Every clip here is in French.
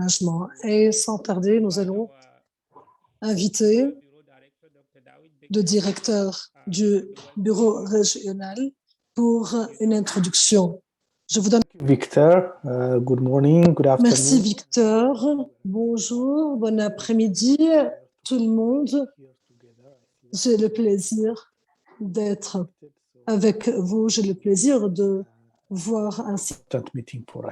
management. Et sans tarder, nous allons inviter le directeur du bureau régional pour une introduction. Je vous donne. Victor, good morning, good afternoon. Merci Victor. Bonjour, bon après-midi tout le monde. J'ai le plaisir d'être avec vous. J'ai le plaisir de voir un si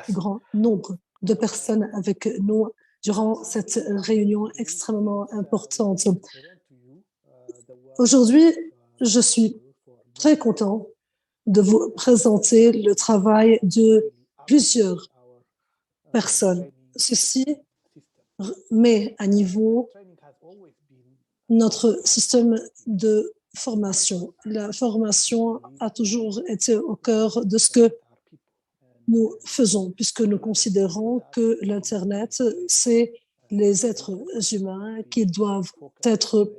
grand nombre de personnes avec nous durant cette réunion extrêmement importante. Aujourd'hui, je suis très content de vous présenter le travail de plusieurs personnes. Ceci met à niveau notre système de formation. La formation a toujours été au cœur de ce que nous faisons, puisque nous considérons que l'Internet, c'est les êtres humains qui doivent être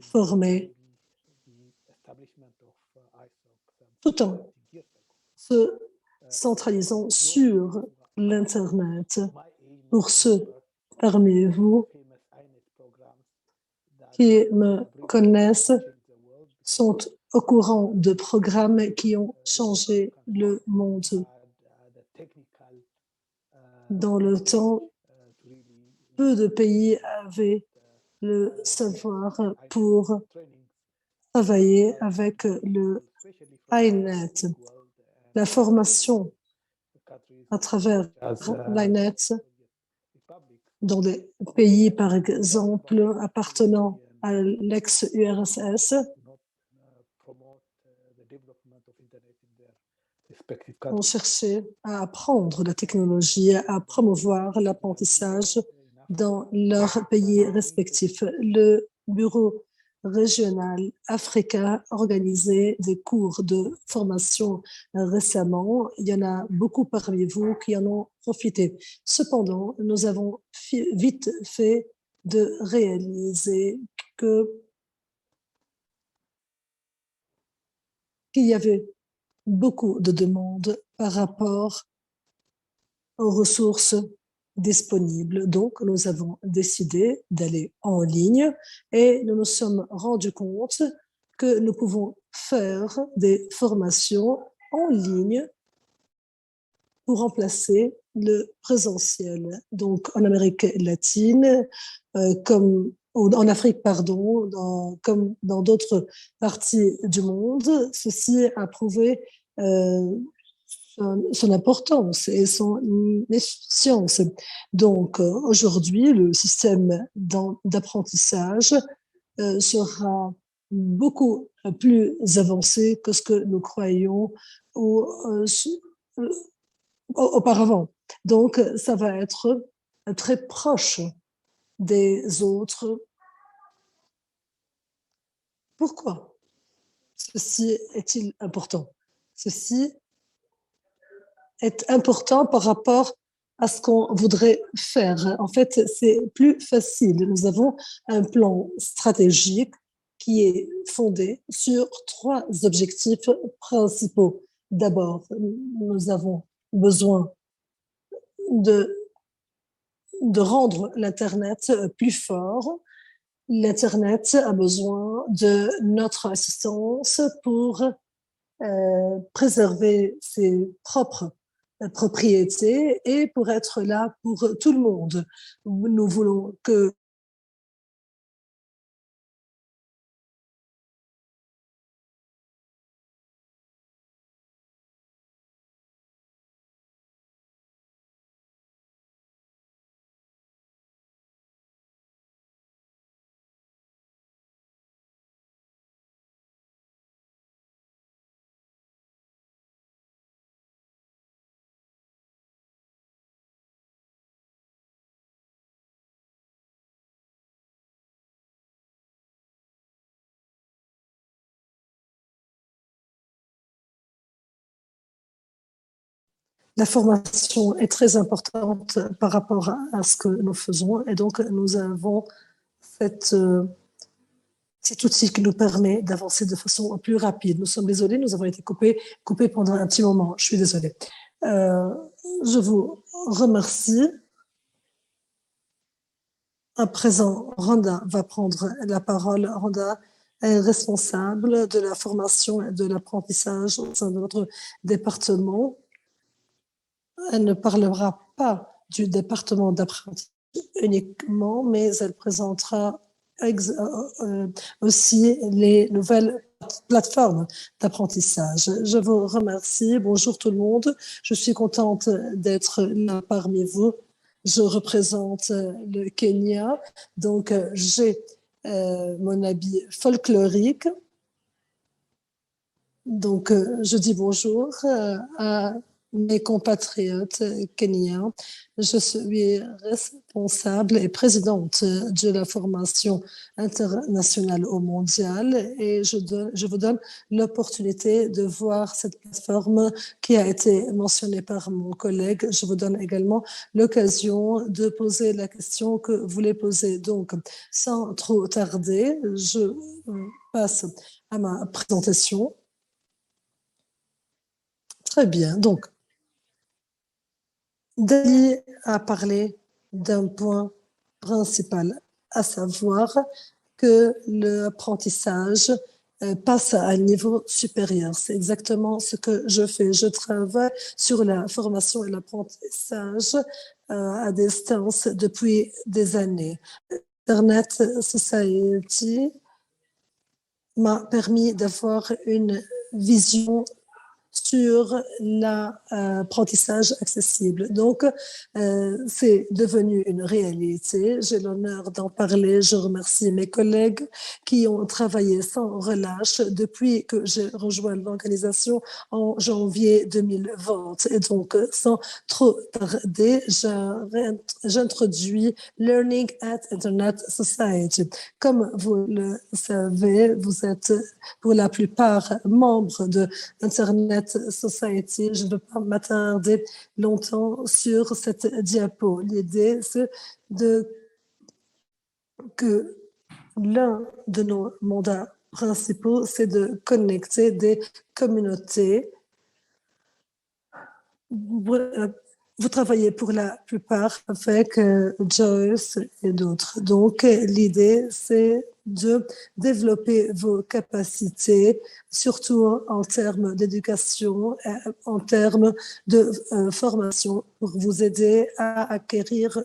formés tout en se centralisant sur l'Internet. Pour ceux parmi vous qui me connaissent, sont au courant de programmes qui ont changé le monde. Dans le temps, peu de pays avaient le savoir pour travailler avec le INET. La formation à travers l'INET dans des pays, par exemple, appartenant à l'ex-URSS, ont cherché à apprendre la technologie, à promouvoir l'apprentissage dans leurs pays respectifs. Le bureau régional africain a organisé des cours de formation récemment. Il y en a beaucoup parmi vous qui en ont profité. Cependant, nous avons vite fait de réaliser qu'il y avait beaucoup de demandes par rapport aux ressources disponibles. Donc, nous avons décidé d'aller en ligne et nous nous sommes rendus compte que nous pouvons faire des formations en ligne pour remplacer le présentiel. Donc, en Amérique latine, en Afrique, pardon, comme dans d'autres parties du monde, ceci a prouvé son importance et son efficience. Donc, aujourd'hui, le système d'apprentissage sera beaucoup plus avancé que ce que nous croyions auparavant. Donc, ça va être très proche des autres. Pourquoi ceci est-il important? Ceci est important par rapport à ce qu'on voudrait faire. En fait, c'est plus facile. Nous avons un plan stratégique qui est fondé sur 3 objectifs principaux. D'abord, nous avons besoin de rendre l'Internet plus fort. L'Internet a besoin de notre assistance pour préserver ses propres propriétés et pour être là pour tout le monde. Nous voulons que la formation est très importante par rapport à ce que nous faisons et donc nous avons cet outil qui nous permet d'avancer de façon plus rapide. Nous sommes désolés, nous avons été coupés pendant un petit moment. Je suis désolée. Je vous remercie À présent, Rhonda va prendre la parole. Rhonda est responsable de la formation et de l'apprentissage au sein de notre département. Elle ne parlera pas du département d'apprentissage uniquement, mais elle présentera aussi les nouvelles plateformes d'apprentissage. Je vous remercie. Bonjour tout le monde. Je suis contente d'être là parmi vous. Je représente le Kenya, donc j'ai mon habit folklorique. Donc, je dis bonjour à mes compatriotes kenyans. Je suis responsable et présidente de la formation internationale au mondial et je vous donne l'opportunité de voir cette plateforme qui a été mentionnée par mon collègue. Je vous donne également l'occasion de poser la question que vous voulez poser. Donc, sans trop tarder, je passe à ma présentation. Très bien. Donc, Dali a parlé d'un point principal, à savoir que l'apprentissage passe à un niveau supérieur. C'est exactement ce que je fais. Je travaille sur la formation et l'apprentissage à distance depuis des années. Internet Society m'a permis d'avoir une vision sur l'apprentissage accessible. Donc, c'est devenu une réalité. J'ai l'honneur d'en parler. Je remercie mes collègues qui ont travaillé sans relâche depuis que j'ai rejoint l'organisation en janvier 2020. Et donc, sans trop tarder, j'introduis Learning at Internet Society. Comme vous le savez, vous êtes pour la plupart membres de Internet Society. Je ne veux pas m'attarder longtemps sur cette diapo. L'idée, c'est que l'un de nos mandats principaux, c'est de connecter des communautés. Vous travaillez pour la plupart avec Joyce et d'autres. Donc, l'idée, c'est de développer vos capacités, surtout en termes d'éducation, en termes de formation, pour vous aider à acquérir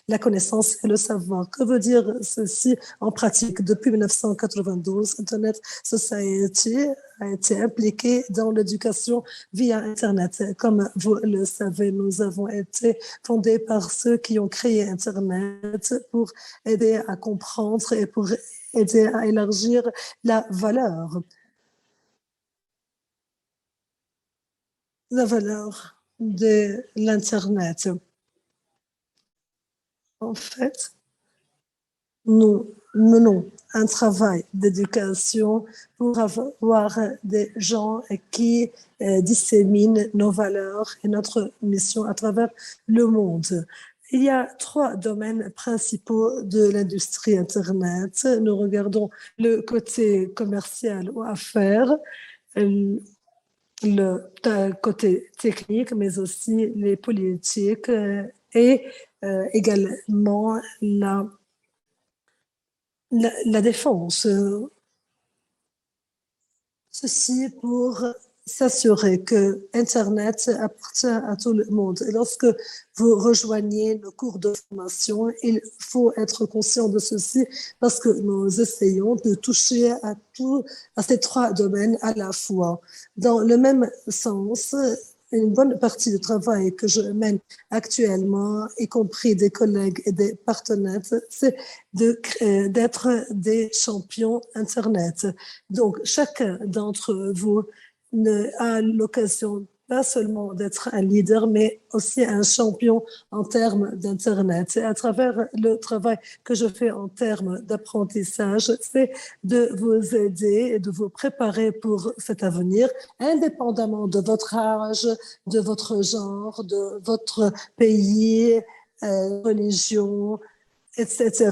la connaissance et le savoir. Que veut dire ceci en pratique? Depuis 1992, Internet Society a été impliqué dans l'éducation via Internet. Comme vous le savez, nous avons été fondés par ceux qui ont créé Internet pour aider à comprendre et pour aider à élargir la valeur de l'Internet. En fait, nous menons un travail d'éducation pour avoir des gens qui disséminent nos valeurs et notre mission à travers le monde. Il y a 3 domaines principaux de l'industrie Internet. Nous regardons le côté commercial ou affaires, le côté technique, mais aussi les politiques et également la défense. Ceci pour s'assurer que Internet appartient à tout le monde. Et lorsque vous rejoignez nos cours de formation, il faut être conscient de ceci parce que nous essayons de toucher à ces 3 domaines à la fois. Dans le même sens, une bonne partie du travail que je mène actuellement, y compris des collègues et des partenaires, c'est d'être des champions Internet. Donc, chacun d'entre vous a l'occasion pas seulement d'être un leader, mais aussi un champion en termes d'Internet. Et à travers le travail que je fais en termes d'apprentissage, c'est de vous aider et de vous préparer pour cet avenir, indépendamment de votre âge, de votre genre, de votre pays, religion, etc.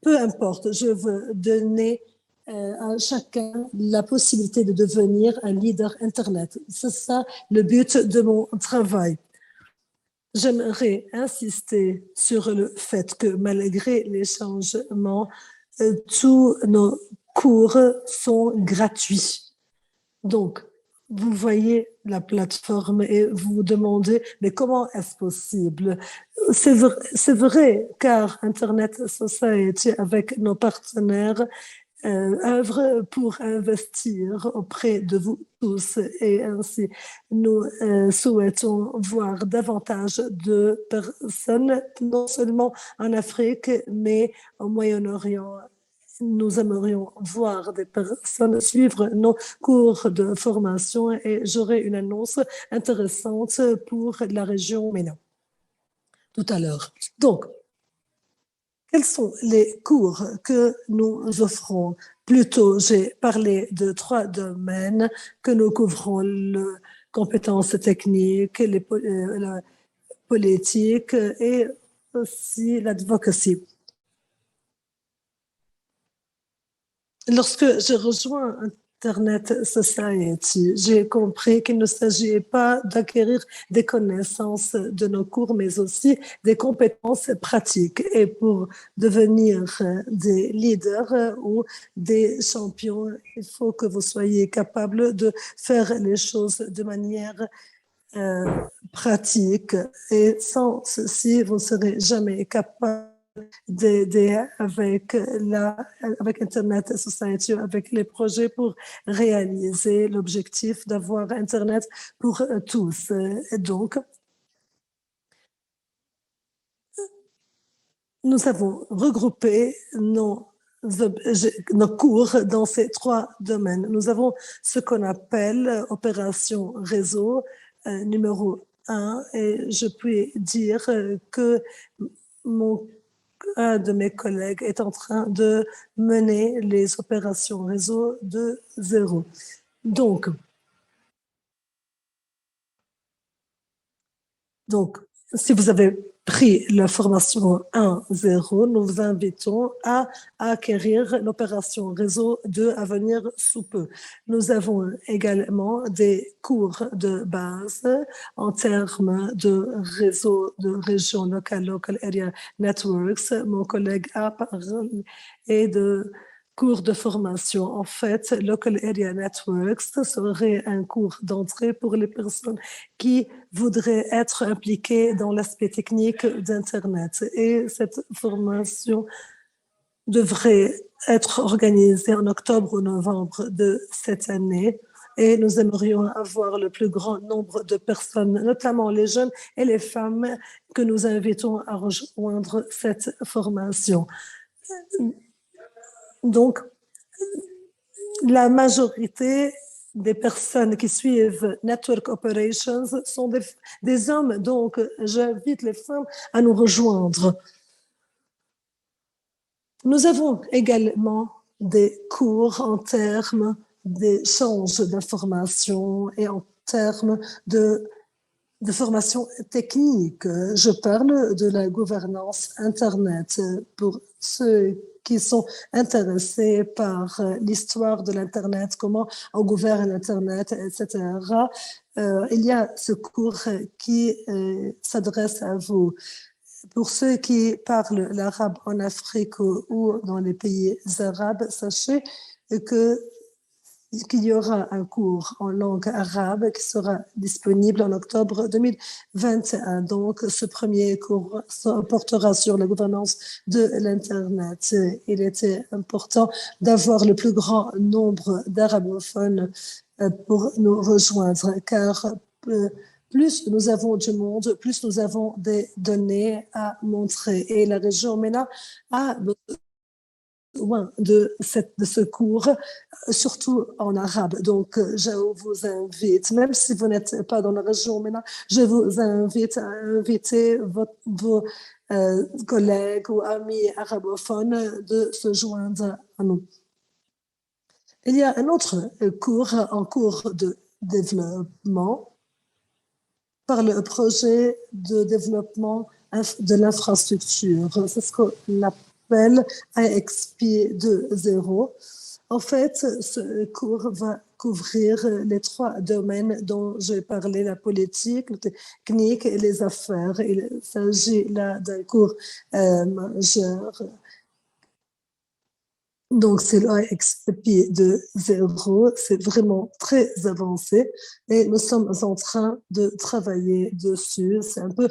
Peu importe, je veux donner à chacun la possibilité de devenir un leader Internet. C'est ça le but de mon travail. j'aimerais insister sur le fait que malgré les changements, tous nos cours sont gratuits. Donc, vous voyez la plateforme et vous vous demandez, mais comment est-ce possible? C'est vrai, car Internet Society, avec nos partenaires, œuvre pour investir auprès de vous tous et ainsi nous souhaitons voir davantage de personnes, non seulement en Afrique, mais au Moyen-Orient. Nous aimerions voir des personnes suivre nos cours de formation et j'aurai une annonce intéressante pour la région MENA tout à l'heure. Donc, quels sont les cours que nous offrons? Plutôt, j'ai parlé de 3 domaines que nous couvrons, les compétences techniques, la politique et aussi l'advocacy. Lorsque j'ai rejoint Internet Society, j'ai compris qu'il ne s'agit pas d'acquérir des connaissances de nos cours, mais aussi des compétences pratiques. Et pour devenir des leaders ou des champions, il faut que vous soyez capable de faire les choses de manière pratique. Et sans ceci, vous ne serez jamais capable d'aider avec Internet Society, avec les projets pour réaliser l'objectif d'avoir Internet pour tous. Et donc, nous avons regroupé nos cours dans ces 3 domaines. Nous avons ce qu'on appelle opération réseau numéro 1 et je puis dire que un de mes collègues est en train de mener les opérations réseau de zéro. Donc, si vous avez pris la formation 1.0, nous vous invitons à acquérir l'opération réseau 2 à venir sous peu. Nous avons également des cours de base en termes de réseau de région locale, Local Area Networks. Mon collègue a parlé et de cours de formation. En fait, Local Area Networks serait un cours d'entrée pour les personnes qui voudraient être impliquées dans l'aspect technique d'Internet. Et cette formation devrait être organisée en octobre ou novembre de cette année. Et nous aimerions avoir le plus grand nombre de personnes, notamment les jeunes et les femmes, que nous invitons à rejoindre cette formation. Donc, la majorité des personnes qui suivent Network Operations sont des hommes, donc j'invite les femmes à nous rejoindre. Nous avons également des cours en termes d'échange d'informations et en termes de formation technique. Je parle de la gouvernance Internet pour ceux qui sont intéressés par l'histoire de l'Internet, comment on gouverne l'Internet, etc. Il y a ce cours qui s'adresse à vous. Pour ceux qui parlent l'arabe en Afrique ou dans les pays arabes, sachez qu'il y aura un cours en langue arabe qui sera disponible en octobre 2021. Donc, ce premier cours portera sur la gouvernance de l'Internet. Il était important d'avoir le plus grand nombre d'arabophones pour nous rejoindre, car plus nous avons du monde, plus nous avons des données à montrer. Et la région MENA a besoin de ce cours, surtout en arabe. Donc, je vous invite, même si vous n'êtes pas dans la région MENA, je vous invite à inviter vos collègues ou amis arabophones de se joindre à nous. Il y a un autre cours en cours de développement par le projet de développement de l'infrastructure. C'est ce qu'on appelle IXP 2.0. En fait, ce cours va couvrir les trois domaines dont j'ai parlé, la politique, la technique et les affaires. Il s'agit là d'un cours majeur. Donc, c'est l'AXP de 0, c'est vraiment très avancé et nous sommes en train de travailler dessus. C'est un peu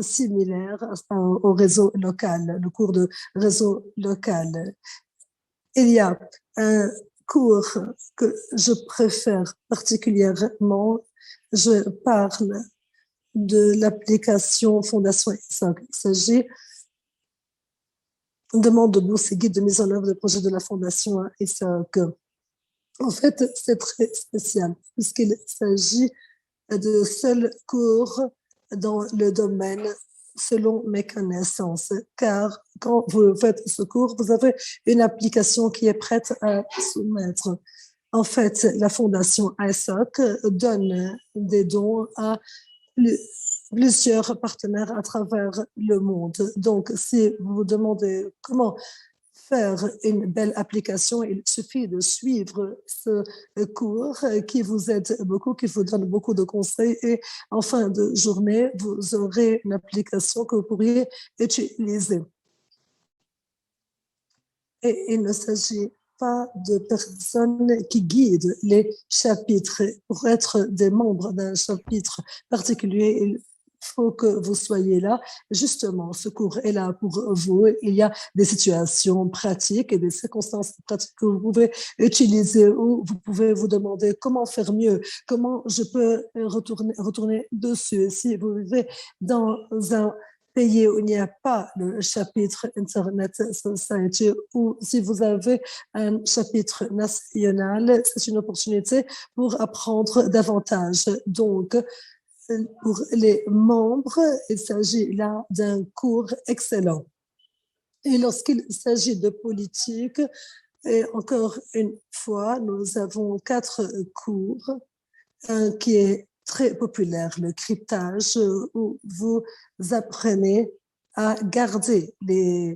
similaire au réseau local, le cours de réseau local. Il y a un cours que je préfère particulièrement. Je parle de l'application Fondation ISOC. Il s'agit d'une demande de bourse et guide de mise en œuvre de projet de la Fondation ISOC. En fait, c'est très spécial puisqu'il s'agit de seuls cours dans le domaine selon mes connaissances, car quand vous faites ce cours, vous avez une application qui est prête à soumettre. En fait, la Fondation ISOC donne des dons à plusieurs partenaires à travers le monde. Donc, si vous vous demandez comment faire une belle application, il suffit de suivre ce cours qui vous aide beaucoup, qui vous donne beaucoup de conseils et en fin de journée, vous aurez une application que vous pourriez utiliser. Et il ne s'agit pas de personnes qui guident les chapitres. Pour être des membres d'un chapitre particulier, il faut que vous soyez là. Justement, ce cours est là pour vous. Il y a des situations pratiques et des circonstances pratiques que vous pouvez utiliser ou vous pouvez vous demander comment faire mieux, comment je peux retourner dessus. Si vous vivez dans un pays où il n'y a pas le chapitre Internet Society ou si vous avez un chapitre national, c'est une opportunité pour apprendre davantage. Donc, pour les membres, il s'agit là d'un cours excellent. Et lorsqu'il s'agit de politique, et encore une fois, nous avons 4 cours. Un qui est très populaire, le cryptage, où vous apprenez à garder le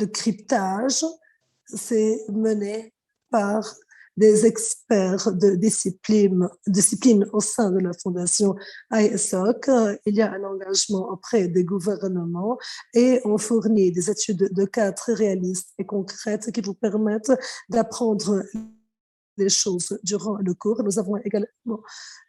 cryptage. C'est mené par des experts de disciplines au sein de la Fondation ISOC. Il y a un engagement auprès des gouvernements et on fournit des études de cas très réalistes et concrètes qui vous permettent d'apprendre les choses durant le cours. Nous avons également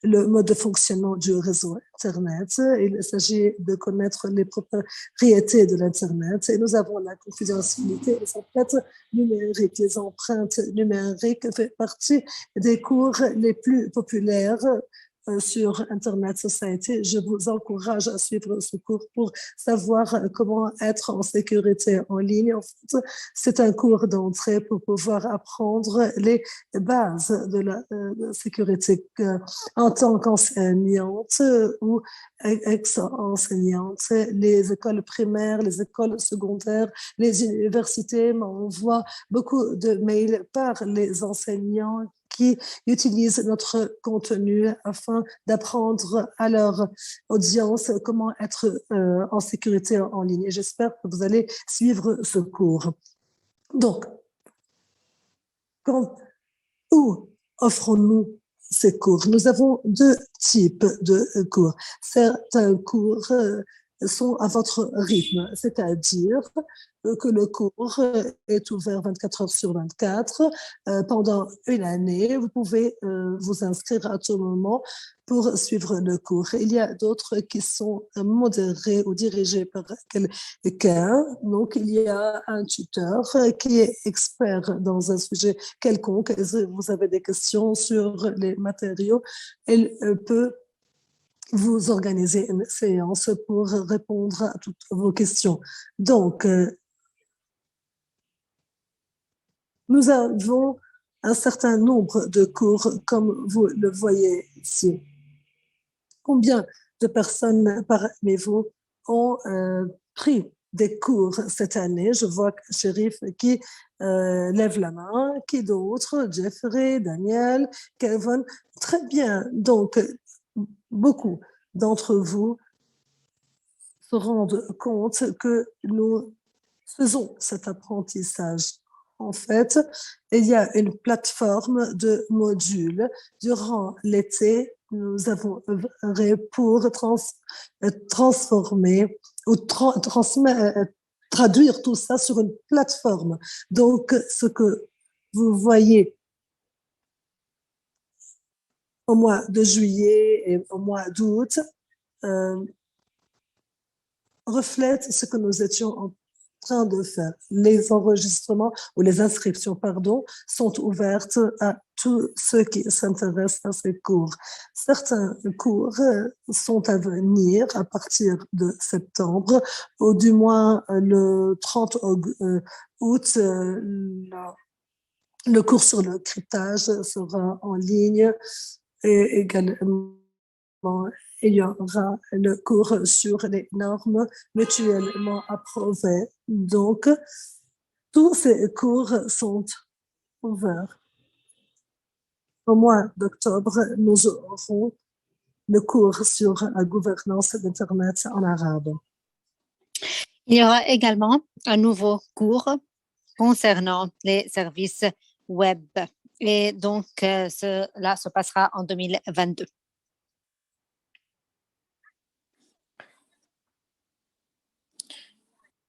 le mode de fonctionnement du réseau Internet. Il s'agit de connaître les propriétés de l'Internet et nous avons la confidentialité, les empreintes numériques. Les empreintes numériques fait partie des cours les plus populaires sur Internet Society. Je vous encourage à suivre ce cours pour savoir comment être en sécurité en ligne. En fait, c'est un cours d'entrée pour pouvoir apprendre les bases de la sécurité en tant qu'enseignante ou ex-enseignante. Les écoles primaires, les écoles secondaires, les universités m'envoient beaucoup de mails par les enseignants qui utilisent notre contenu afin d'apprendre à leur audience comment être en sécurité en ligne. Et j'espère que vous allez suivre ce cours. Donc, où offrons-nous ces cours? Nous avons 2 types de cours. Certains cours sont à votre rythme, c'est-à-dire que le cours est ouvert 24 heures sur 24 pendant une année. Vous pouvez vous inscrire à tout moment pour suivre le cours. Il y a d'autres qui sont modérés ou dirigés par quelqu'un. Donc, il y a un tuteur qui est expert dans un sujet quelconque. Et si vous avez des questions sur les matériaux, il peut vous organiser une séance pour répondre à toutes vos questions. Donc, nous avons un certain nombre de cours, comme vous le voyez ici. Combien de personnes parmi vous ont pris des cours cette année? Je vois que Chérif qui lève la main, qui d'autre? Jeffrey, Daniel, Kevin. Très bien. Donc, beaucoup d'entre vous se rendent compte que nous faisons cet apprentissage. En fait, il y a une plateforme de modules. Durant l'été, nous avons œuvré pour transformer ou traduire tout ça sur une plateforme. Donc, ce que vous voyez au mois de juillet et au mois d'août reflète ce que nous étions en train de faire. Les enregistrements ou les inscriptions, pardon, sont ouvertes à tous ceux qui s'intéressent à ces cours. Certains cours sont à venir à partir de septembre, ou du moins le 30 août, le cours sur le cryptage sera en ligne et également il y aura le cours sur les normes mutuellement approuvées. Donc, tous ces cours sont ouverts. Au mois d'octobre, nous aurons le cours sur la gouvernance d'Internet en arabe. Il y aura également un nouveau cours concernant les services web. Et donc, cela se passera en 2022.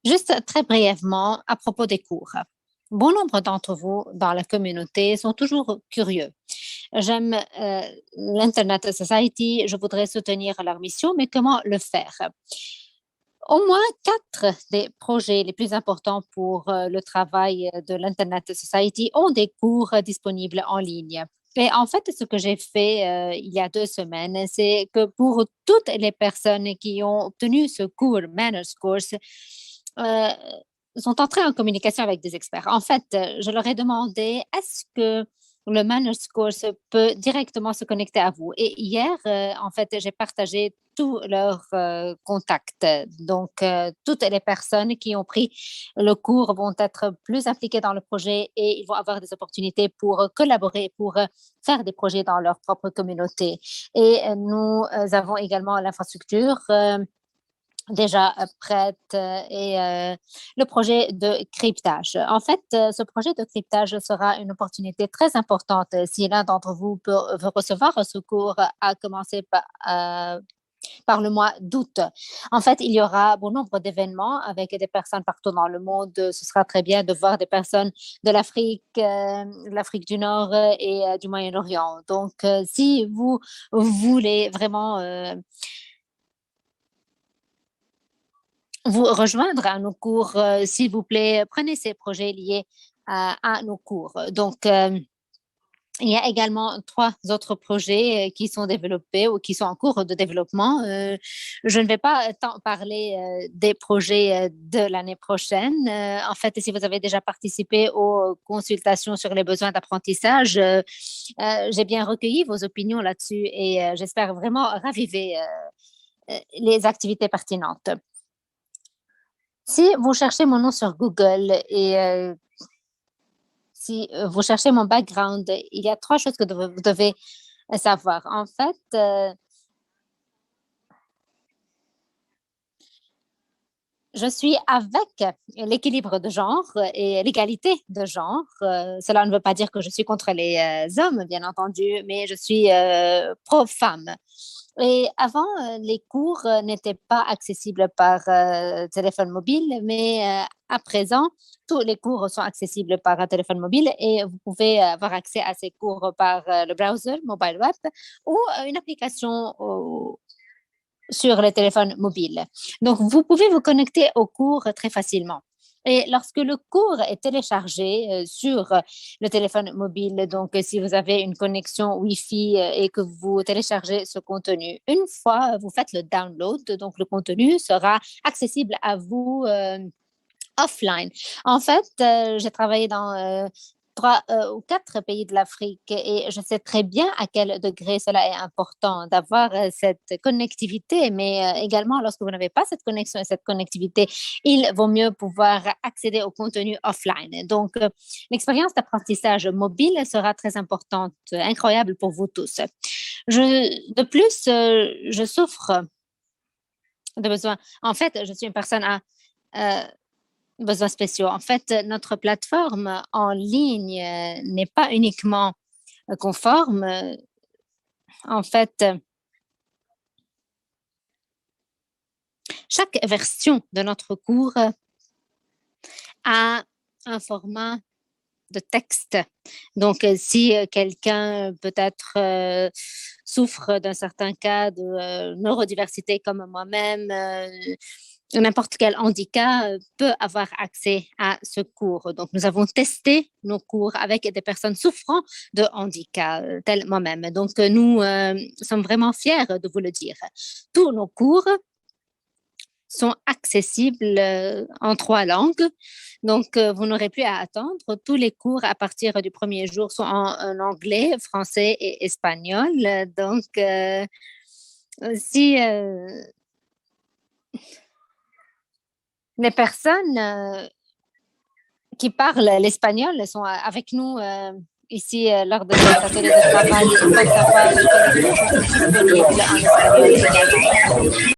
Juste très brièvement à propos des cours. Bon nombre d'entre vous dans la communauté sont toujours curieux. J'aime l'Internet Society, je voudrais soutenir leur mission, mais comment le faire? Au moins 4 des projets les plus importants pour le travail de l'Internet Society ont des cours disponibles en ligne. Et en fait, ce que j'ai fait il y a 2 semaines, c'est que pour toutes les personnes qui ont obtenu ce cours Manners Course, sont entrés en communication avec des experts. En fait, je leur ai demandé, est-ce que le Manners Course peut directement se connecter à vous? Et hier, en fait, j'ai partagé tous leurs contacts. Donc, toutes les personnes qui ont pris le cours vont être plus impliquées dans le projet et ils vont avoir des opportunités pour collaborer, pour faire des projets dans leur propre communauté. Et nous avons également l'infrastructure déjà prête et le projet de cryptage. En fait, ce projet de cryptage sera une opportunité très importante si l'un d'entre vous veut recevoir ce cours à commencer par le mois d'août. En fait, il y aura bon nombre d'événements avec des personnes partout dans le monde. Ce sera très bien de voir des personnes de l'Afrique du Nord et du Moyen-Orient. Donc, si vous voulez vraiment vous rejoindre à nos cours, s'il vous plaît, prenez ces projets liés à nos cours. Donc, il y a également 3 autres projets qui sont développés ou qui sont en cours de développement. Je ne vais pas tant parler des projets de l'année prochaine. En fait, si vous avez déjà participé aux consultations sur les besoins d'apprentissage, j'ai bien recueilli vos opinions là-dessus et j'espère vraiment raviver les activités pertinentes. Si vous cherchez mon nom sur Google et si vous cherchez mon background, il y a 3 choses que vous devez savoir. En fait, je suis avec l'équilibre de genre et l'égalité de genre. Cela ne veut pas dire que je suis contre les hommes, bien entendu, mais je suis pro-femme. Et avant, les cours n'étaient pas accessibles par téléphone mobile, mais à présent, tous les cours sont accessibles par un téléphone mobile et vous pouvez avoir accès à ces cours par le browser, mobile web ou une application sur le téléphone mobile. Donc, vous pouvez vous connecter au cours très facilement. Et lorsque le cours est téléchargé sur le téléphone mobile, donc si vous avez une connexion Wi-Fi et que vous téléchargez ce contenu, une fois vous faites le download, donc le contenu sera accessible à vous offline. En fait, j'ai travaillé dans 3 ou 4 pays de l'Afrique et je sais très bien à quel degré cela est important d'avoir cette connectivité, mais également lorsque vous n'avez pas cette connexion et cette connectivité, il vaut mieux pouvoir accéder au contenu offline. Donc, l'expérience d'apprentissage mobile sera très importante, incroyable pour vous tous. De plus, je souffre de besoin. En fait, je suis une personne à besoins spéciaux. En fait, notre plateforme en ligne n'est pas uniquement conforme. En fait, chaque version de notre cours a un format de texte. Donc, si quelqu'un peut-être souffre d'un certain cas de neurodiversité comme moi-même, n'importe quel handicap peut avoir accès à ce cours. Donc, nous avons testé nos cours avec des personnes souffrant de handicap, telles moi-même. Donc, nous sommes vraiment fiers de vous le dire. Tous nos cours sont accessibles en 3 langues. Donc, vous n'aurez plus à attendre. Tous les cours à partir du premier jour sont en anglais, français et espagnol. Donc, si les personnes qui parlent l'espagnol sont avec nous ici lors de cet atelier de travail, ils peuvent savoir que les cours sont disponibles en espagnol également.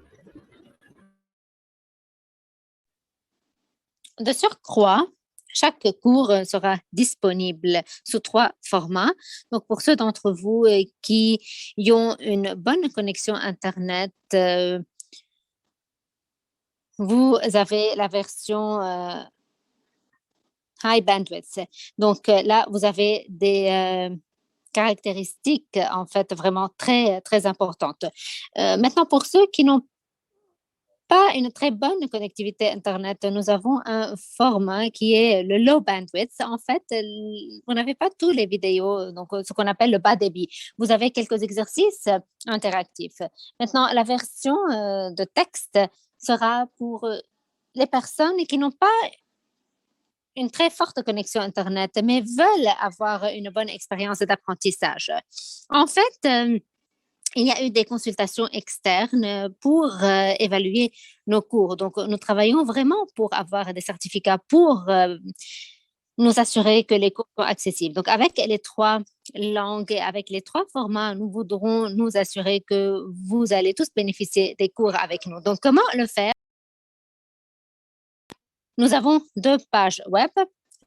De surcroît, chaque cours sera disponible sous 3 formats. Donc, pour ceux d'entre vous qui ont une bonne connexion Internet, vous avez la version high bandwidth. Donc, là, vous avez des caractéristiques, en fait, vraiment très, très importantes. Maintenant, pour ceux qui n'ont pas une très bonne connectivité Internet, nous avons un format qui est le low bandwidth. En fait, vous n'avez pas tous les vidéos, donc ce qu'on appelle le bas débit. Vous avez quelques exercices interactifs. Maintenant, la version de texte sera pour les personnes qui n'ont pas une très forte connexion Internet, mais veulent avoir une bonne expérience d'apprentissage. En fait, il y a eu des consultations externes pour évaluer nos cours. Donc, nous travaillons vraiment pour avoir des certificats pour nous assurer que les cours sont accessibles. Donc, avec les 3 langues et avec les 3 formats, nous voudrons nous assurer que vous allez tous bénéficier des cours avec nous. Donc, comment le faire? Nous avons 2 pages web.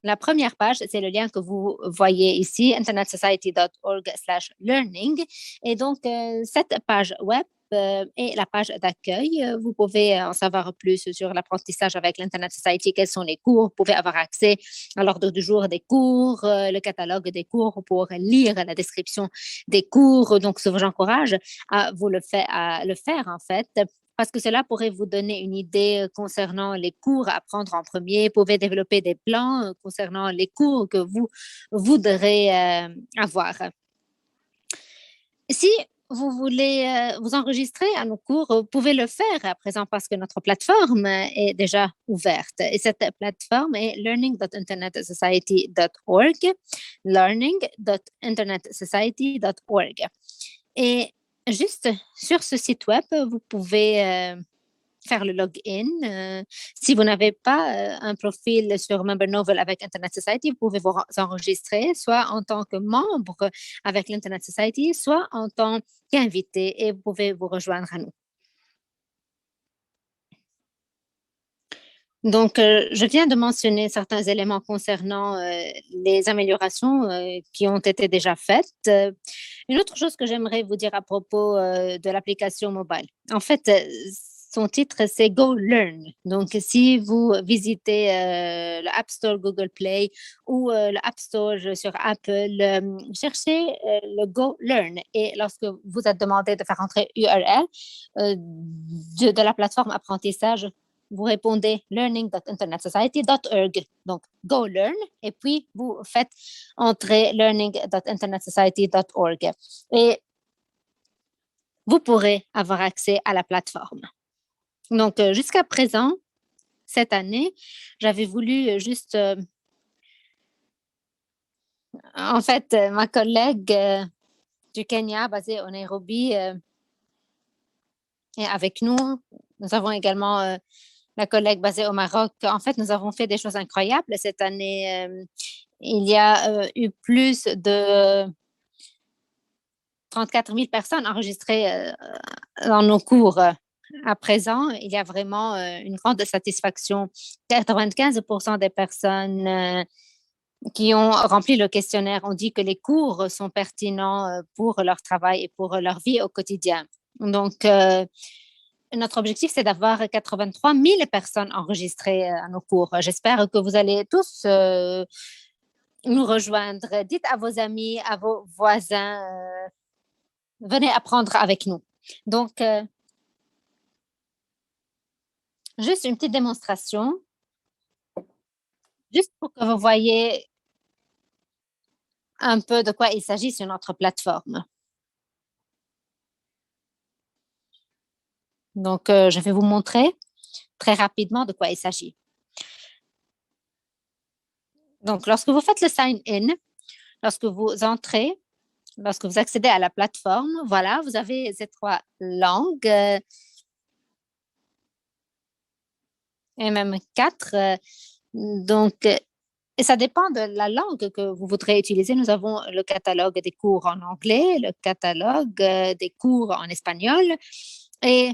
La première page, c'est le lien que vous voyez ici, internetsociety.org/learning. Et donc, cette page web est la page d'accueil. Vous pouvez en savoir plus sur l'apprentissage avec l'Internet Society, quels sont les cours. Vous pouvez avoir accès à l'ordre du jour des cours, le catalogue des cours pour lire la description des cours. Donc, je vous encourage à le faire, en fait, parce que cela pourrait vous donner une idée concernant les cours à prendre en premier. Vous pouvez développer des plans concernant les cours que vous voudrez avoir. Si vous voulez vous enregistrer à nos cours, vous pouvez le faire à présent parce que notre plateforme est déjà ouverte. Et cette plateforme est learning.internetsociety.org, learning.internetsociety.org. Et juste sur ce site web, vous pouvez faire le login. Si vous n'avez pas un profil sur MemberNovel avec Internet Society, vous pouvez vous enregistrer soit en tant que membre avec l'Internet Society, soit en tant qu'invité et vous pouvez vous rejoindre à nous. Donc, je viens de mentionner certains éléments concernant les améliorations qui ont été déjà faites. Une autre chose que j'aimerais vous dire à propos de l'application mobile. En fait, son titre, c'est Go Learn. Donc, si vous visitez le App Store Google Play ou le App Store sur Apple, cherchez le Go Learn. Et lorsque vous êtes demandé de faire entrer URL de la plateforme apprentissage, vous répondez learning.internetsociety.org. Donc, Go Learn, et puis vous faites entrer learning.internetsociety.org. Et vous pourrez avoir accès à la plateforme. Donc, jusqu'à présent, cette année, j'avais voulu juste... en fait, ma collègue du Kenya, basée au Nairobi, est avec nous. Nous avons également... la collègue basée au Maroc. En fait, nous avons fait des choses incroyables cette année. Il y a eu plus de 34 000 personnes enregistrées dans nos cours À présent, il y a vraiment une grande satisfaction. 95% des personnes qui ont rempli le questionnaire ont dit que les cours sont pertinents pour leur travail et pour leur vie au quotidien. Donc, notre objectif, c'est d'avoir 83 000 personnes enregistrées à nos cours. J'espère que vous allez tous nous rejoindre. Dites à vos amis, à vos voisins, venez apprendre avec nous. Donc, juste une petite démonstration, juste pour que vous voyez un peu de quoi il s'agit sur notre plateforme. Donc, je vais vous montrer très rapidement de quoi il s'agit. Donc, lorsque vous faites le sign-in, lorsque vous entrez, lorsque vous accédez à la plateforme, voilà, vous avez ces 3 langues et même 4. Donc, et ça dépend de la langue que vous voudrez utiliser. Nous avons le catalogue des cours en anglais, le catalogue des cours en espagnol. Et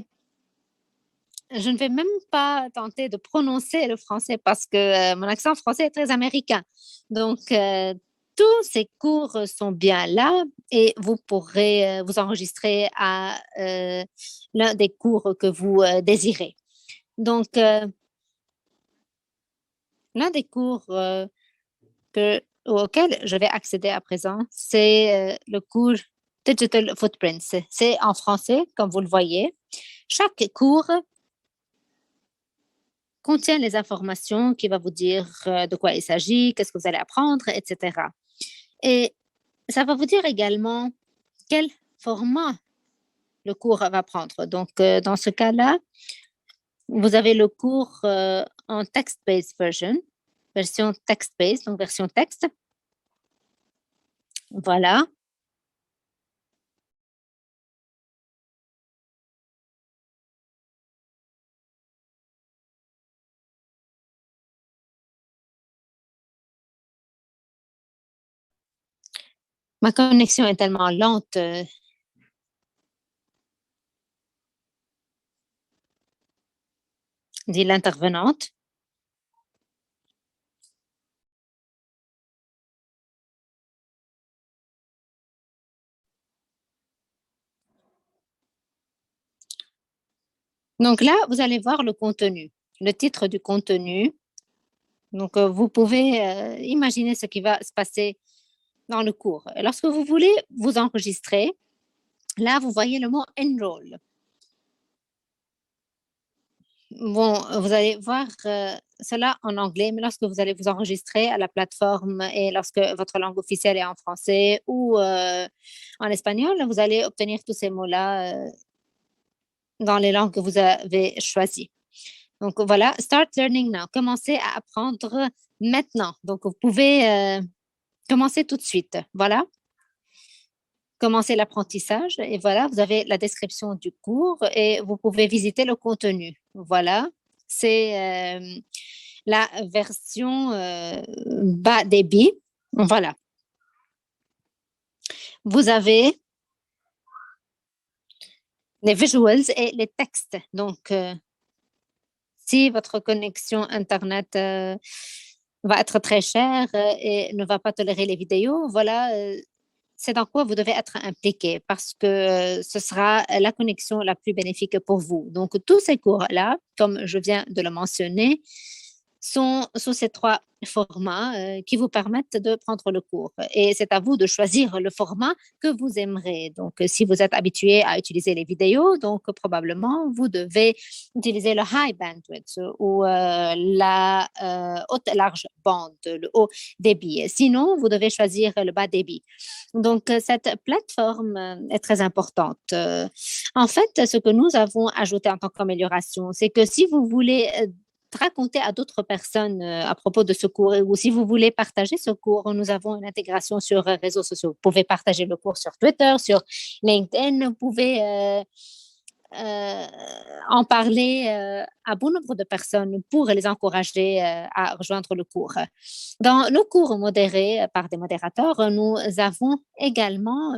je ne vais même pas tenter de prononcer le français parce que mon accent français est très américain. Donc, tous ces cours sont bien là et vous pourrez vous enregistrer à l'un des cours que vous désirez. Donc, l'un des cours auquel je vais accéder à présent, c'est le cours Digital Footprints. C'est en français, comme vous le voyez. Chaque cours contient les informations qui va vous dire de quoi il s'agit, qu'est-ce que vous allez apprendre, etc. Et ça va vous dire également quel format le cours va prendre. Donc, dans ce cas-là, vous avez le cours en text-based version text-based, donc version texte. Voilà. Ma connexion est tellement lente. Dit l'intervenante. Donc là, vous allez voir le contenu, le titre du contenu. Donc, vous pouvez imaginer ce qui va se passer dans le cours. Lorsque vous voulez vous enregistrer, là, vous voyez le mot enroll. Bon, vous allez voir cela en anglais, mais lorsque vous allez vous enregistrer à la plateforme et lorsque votre langue officielle est en français ou en espagnol, vous allez obtenir tous ces mots-là dans les langues que vous avez choisies. Donc voilà, start learning now. Commencez à apprendre maintenant. Donc vous pouvez commencer tout de suite. Voilà. Commencez l'apprentissage et voilà, vous avez la description du cours et vous pouvez visiter le contenu. Voilà, c'est la version bas débit. Voilà. Vous avez les visuals et les textes. Donc, si votre connexion Internet va être très chère et ne va pas tolérer les vidéos, voilà, c'est dans quoi vous devez être impliqué parce que ce sera la connexion la plus bénéfique pour vous. Donc, tous ces cours-là, comme je viens de le mentionner, sont sous ces 3 formats qui vous permettent de prendre le cours. Et c'est à vous de choisir le format que vous aimerez. Donc, si vous êtes habitué à utiliser les vidéos, donc probablement vous devez utiliser le high bandwidth ou la haute large bande, le haut débit. Sinon, vous devez choisir le bas débit. Donc, cette plateforme est très importante. En fait, ce que nous avons ajouté en tant qu'amélioration, c'est que si vous voulez raconter à d'autres personnes à propos de ce cours ou si vous voulez partager ce cours, nous avons une intégration sur réseaux sociaux. Vous pouvez partager le cours sur Twitter, sur LinkedIn, vous pouvez en parler à bon nombre de personnes pour les encourager à rejoindre le cours. Dans nos cours modérés par des modérateurs, nous avons également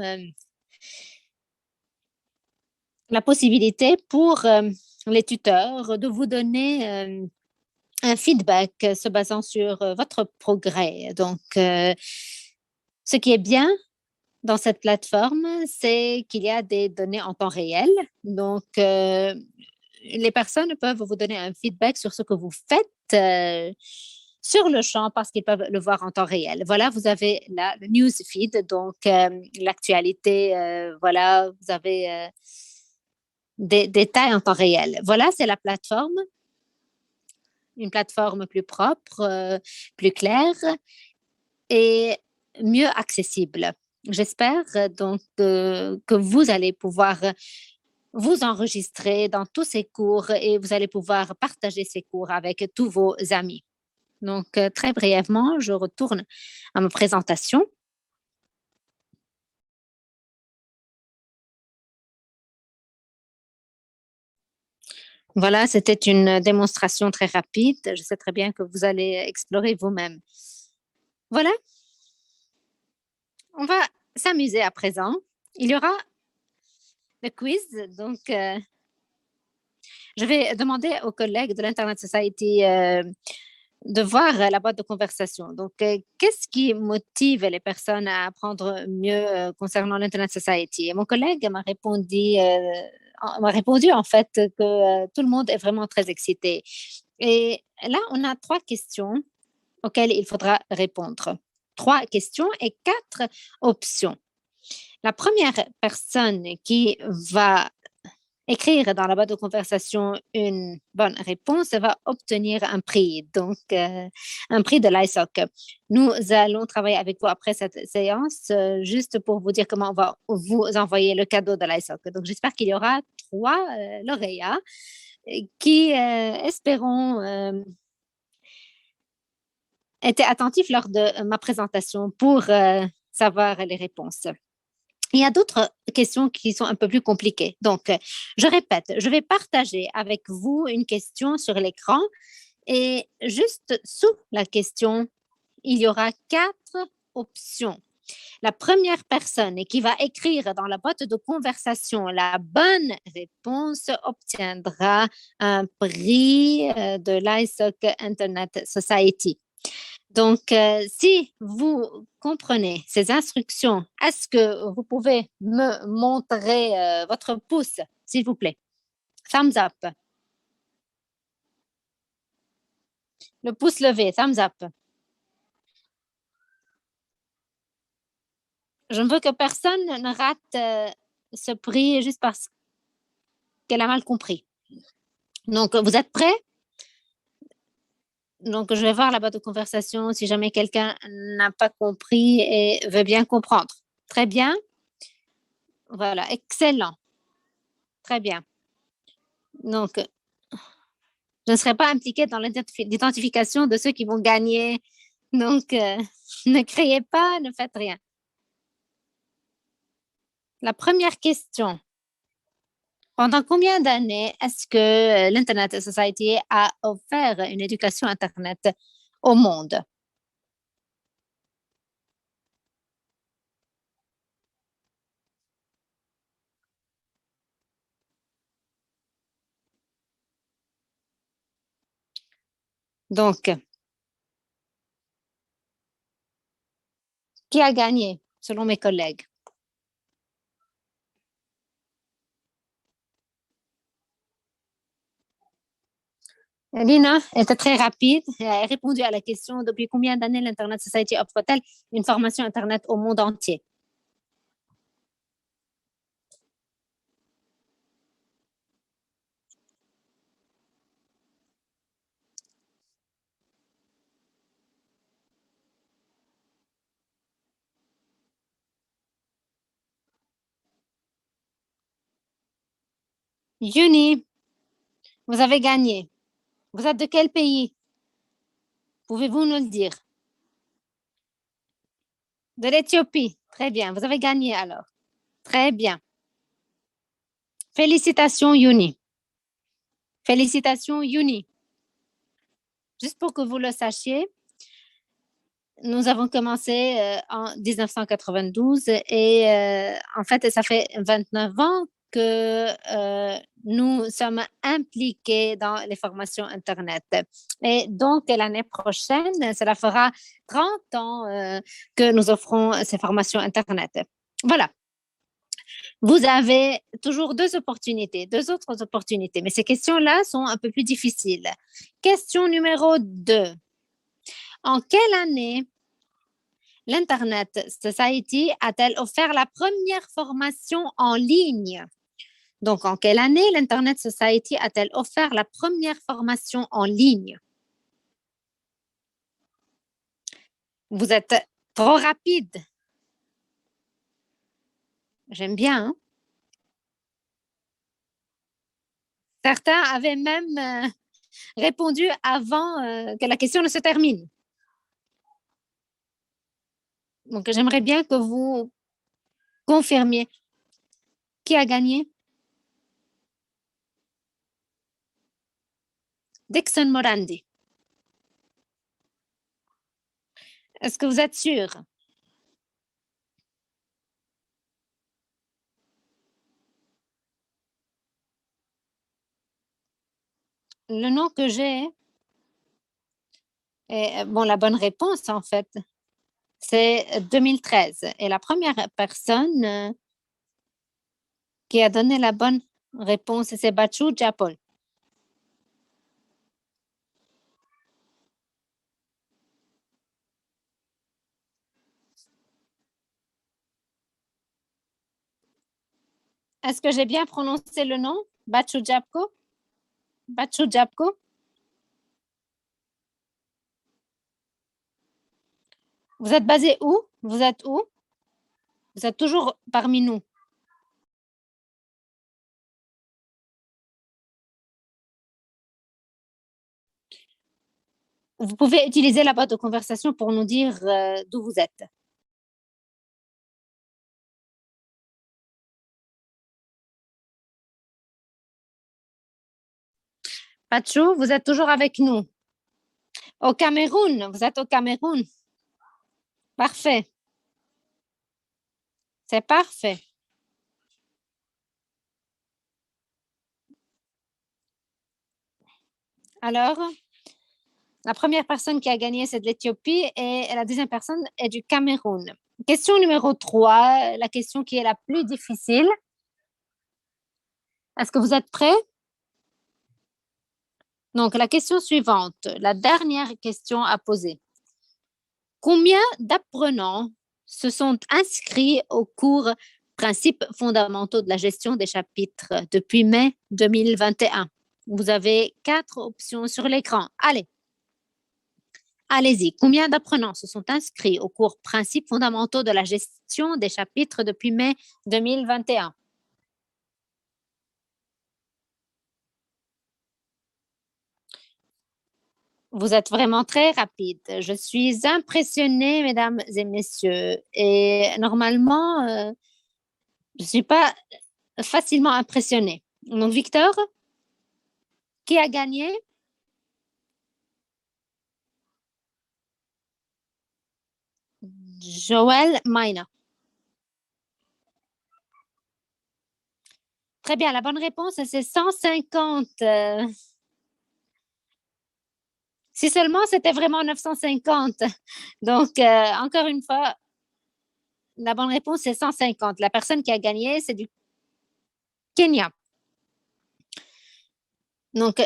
la possibilité pour les tuteurs de vous donner un feedback se basant sur votre progrès. Donc, ce qui est bien dans cette plateforme, c'est qu'il y a des données en temps réel. Donc, les personnes peuvent vous donner un feedback sur ce que vous faites sur le champ parce qu'ils peuvent le voir en temps réel. Voilà, vous avez là le news feed, donc l'actualité, voilà, vous avez des détails en temps réel. Voilà, c'est la plateforme, une plateforme plus propre, plus claire et mieux accessible. J'espère donc que vous allez pouvoir vous enregistrer dans tous ces cours et vous allez pouvoir partager ces cours avec tous vos amis. Donc, très brièvement, je retourne à ma présentation. Voilà, c'était une démonstration très rapide. Je sais très bien que vous allez explorer vous-même. Voilà, on va s'amuser à présent. Il y aura le quiz, donc je vais demander aux collègues de l'Internet Society de voir la boîte de conversation. Donc, qu'est-ce qui motive les personnes à apprendre mieux concernant l'Internet Society? Et mon collègue m'a répondu en fait que tout le monde est vraiment très excité. Et là, on a 3 questions auxquelles il faudra répondre. 3 questions et 4 options. La première personne qui va écrire dans la boîte de conversation une bonne réponse va obtenir un prix, donc un prix de l'ISOC. Nous allons travailler avec vous après cette séance juste pour vous dire comment on va vous envoyer le cadeau de l'ISOC. Donc, j'espère qu'il y aura 3 lauréats qui espérons étaient attentifs lors de ma présentation pour savoir les réponses. Il y a d'autres questions qui sont un peu plus compliquées. Donc, je répète, je vais partager avec vous une question sur l'écran et juste sous la question, il y aura 4 options. La première personne qui va écrire dans la boîte de conversation la bonne réponse obtiendra un prix de l'ISOC Internet Society. Donc, si vous comprenez ces instructions, est-ce que vous pouvez me montrer votre pouce, s'il vous plaît? Thumbs up. Le pouce levé, thumbs up. Je ne veux que personne ne rate ce prix juste parce qu'elle a mal compris. Donc, vous êtes prêts? Donc, je vais voir la boîte de conversation si jamais quelqu'un n'a pas compris et veut bien comprendre. Très bien. Voilà, excellent. Très bien. Donc, je ne serai pas impliquée dans l'identification de ceux qui vont gagner. Donc, ne criez pas, ne faites rien. La première question. Pendant combien d'années est-ce que l'Internet Society a offert une éducation Internet au monde? Donc, qui a gagné, selon mes collègues? Lina était très rapide. Elle a répondu à la question depuis combien d'années l'Internet Society offre-t-elle une formation Internet au monde entier? Yuni, vous avez gagné. Vous êtes de quel pays? Pouvez-vous nous le dire? De l'Éthiopie. Très bien. Vous avez gagné alors. Très bien. Félicitations, Yuni. Félicitations, Yuni. Juste pour que vous le sachiez, nous avons commencé en 1992 et en fait, ça fait 29 ans que nous sommes impliqués dans les formations Internet. Et donc, l'année prochaine, cela fera 30 ans que nous offrons ces formations Internet. Voilà. Vous avez toujours deux autres opportunités, mais ces questions-là sont un peu plus difficiles. Question numéro 2. En quelle année l'Internet Society a-t-elle offert la première formation en ligne? Donc, en quelle année l'Internet Society a-t-elle offert la première formation en ligne? Vous êtes trop rapide. J'aime bien, hein? Certains avaient même répondu avant que la question ne se termine. Donc, j'aimerais bien que vous confirmiez. Qui a gagné? Dixon Morandi. Est-ce que vous êtes sûr? Le nom que j'ai est, bon, la bonne réponse, en fait, c'est 2013. Et la première personne qui a donné la bonne réponse, c'est Bachu Japol. Est-ce que j'ai bien prononcé le nom? Bachu Japko? Bachu Japko? Vous êtes basé où? Vous êtes où? Vous êtes toujours parmi nous. Vous pouvez utiliser la boîte de conversation pour nous dire d'où vous êtes. Pachou, vous êtes toujours avec nous. Au Cameroun, vous êtes au Cameroun. Parfait. C'est parfait. Alors, la première personne qui a gagné, c'est de l'Éthiopie et la deuxième personne est du Cameroun. Question numéro 3, la question qui est la plus difficile. Est-ce que vous êtes prêts? Donc, la question suivante, la dernière question à poser. Combien d'apprenants se sont inscrits au cours Principes fondamentaux de la gestion des chapitres depuis mai 2021? Vous avez 4 options sur l'écran. Allez-y. Combien d'apprenants se sont inscrits au cours Principes fondamentaux de la gestion des chapitres depuis mai 2021? Vous êtes vraiment très rapide. Je suis impressionnée, mesdames et messieurs. Et normalement, je ne suis pas facilement impressionnée. Donc, Victor, qui a gagné? Joël Maina. Très bien, la bonne réponse, c'est 150. Si seulement c'était vraiment 950. Donc, encore une fois, la bonne réponse, c'est 150. La personne qui a gagné, c'est du Kenya. Donc,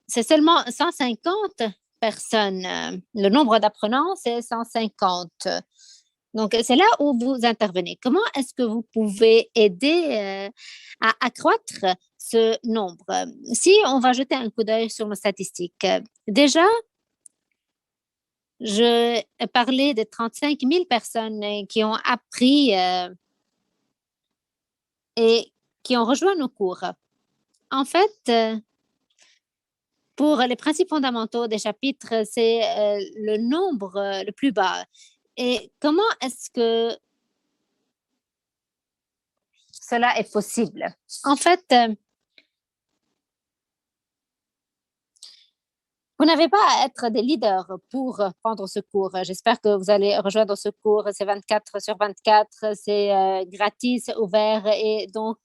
c'est seulement 150 personnes. Le nombre d'apprenants, c'est 150. Donc, c'est là où vous intervenez. Comment est-ce que vous pouvez aider à accroître ce nombre? Si on va jeter un coup d'œil sur nos statistiques, déjà, je parlais de 35 000 personnes qui ont appris et qui ont rejoint nos cours. En fait, pour les principes fondamentaux des chapitres, c'est le nombre le plus bas. Et comment est-ce que cela est possible? En fait, vous n'avez pas à être des leaders pour prendre ce cours. J'espère que vous allez rejoindre ce cours. C'est 24 sur 24, c'est gratis, ouvert. Et donc,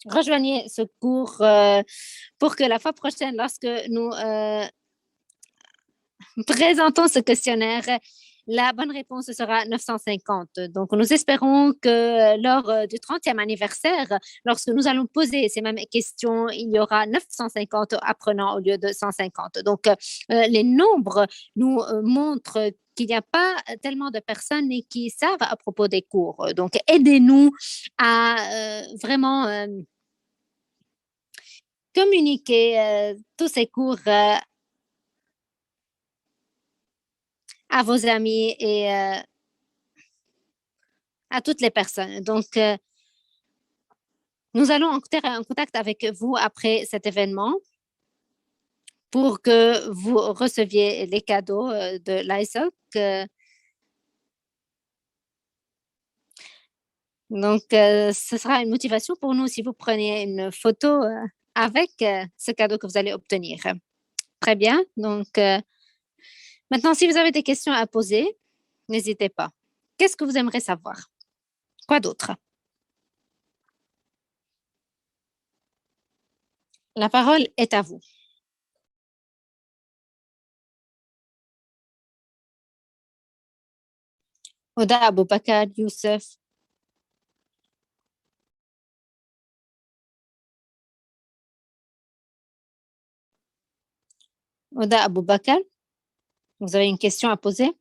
rejoignez ce cours pour que la fois prochaine, lorsque nous présentons ce questionnaire, la bonne réponse sera 950. Donc, nous espérons que lors du 30e anniversaire, lorsque nous allons poser ces mêmes questions, il y aura 950 apprenants au lieu de 150. Donc, les nombres nous montrent qu'il n'y a pas tellement de personnes qui savent à propos des cours. Donc, aidez-nous à vraiment communiquer tous ces cours à vos amis et à toutes les personnes. Donc, nous allons entrer en contact avec vous après cet événement pour que vous receviez les cadeaux de l'ISOC. Donc, ce sera une motivation pour nous si vous prenez une photo avec ce cadeau que vous allez obtenir. Très bien. Donc, maintenant, si vous avez des questions à poser, n'hésitez pas. Qu'est-ce que vous aimeriez savoir? Quoi d'autre? La parole est à vous. Oda Aboubakar, Youssef. Oda Aboubakar, vous avez une question à poser?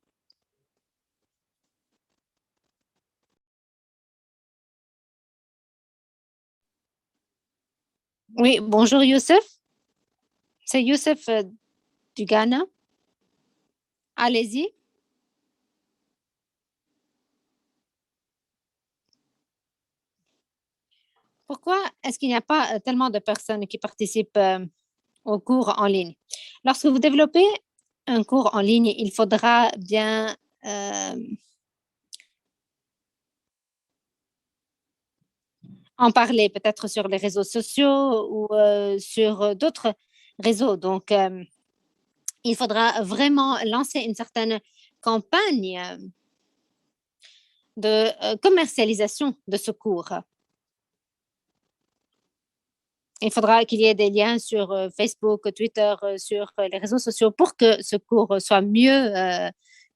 Oui, bonjour Youssef. C'est Youssef du Ghana. Allez-y. Pourquoi est-ce qu'il n'y a pas tellement de personnes qui participent aux cours en ligne? Lorsque vous développez un cours en ligne, il faudra bien en parler, peut-être sur les réseaux sociaux ou sur d'autres réseaux. Donc, il faudra vraiment lancer une certaine campagne de commercialisation de ce cours. Il faudra qu'il y ait des liens sur Facebook, Twitter, sur les réseaux sociaux pour que ce cours soit mieux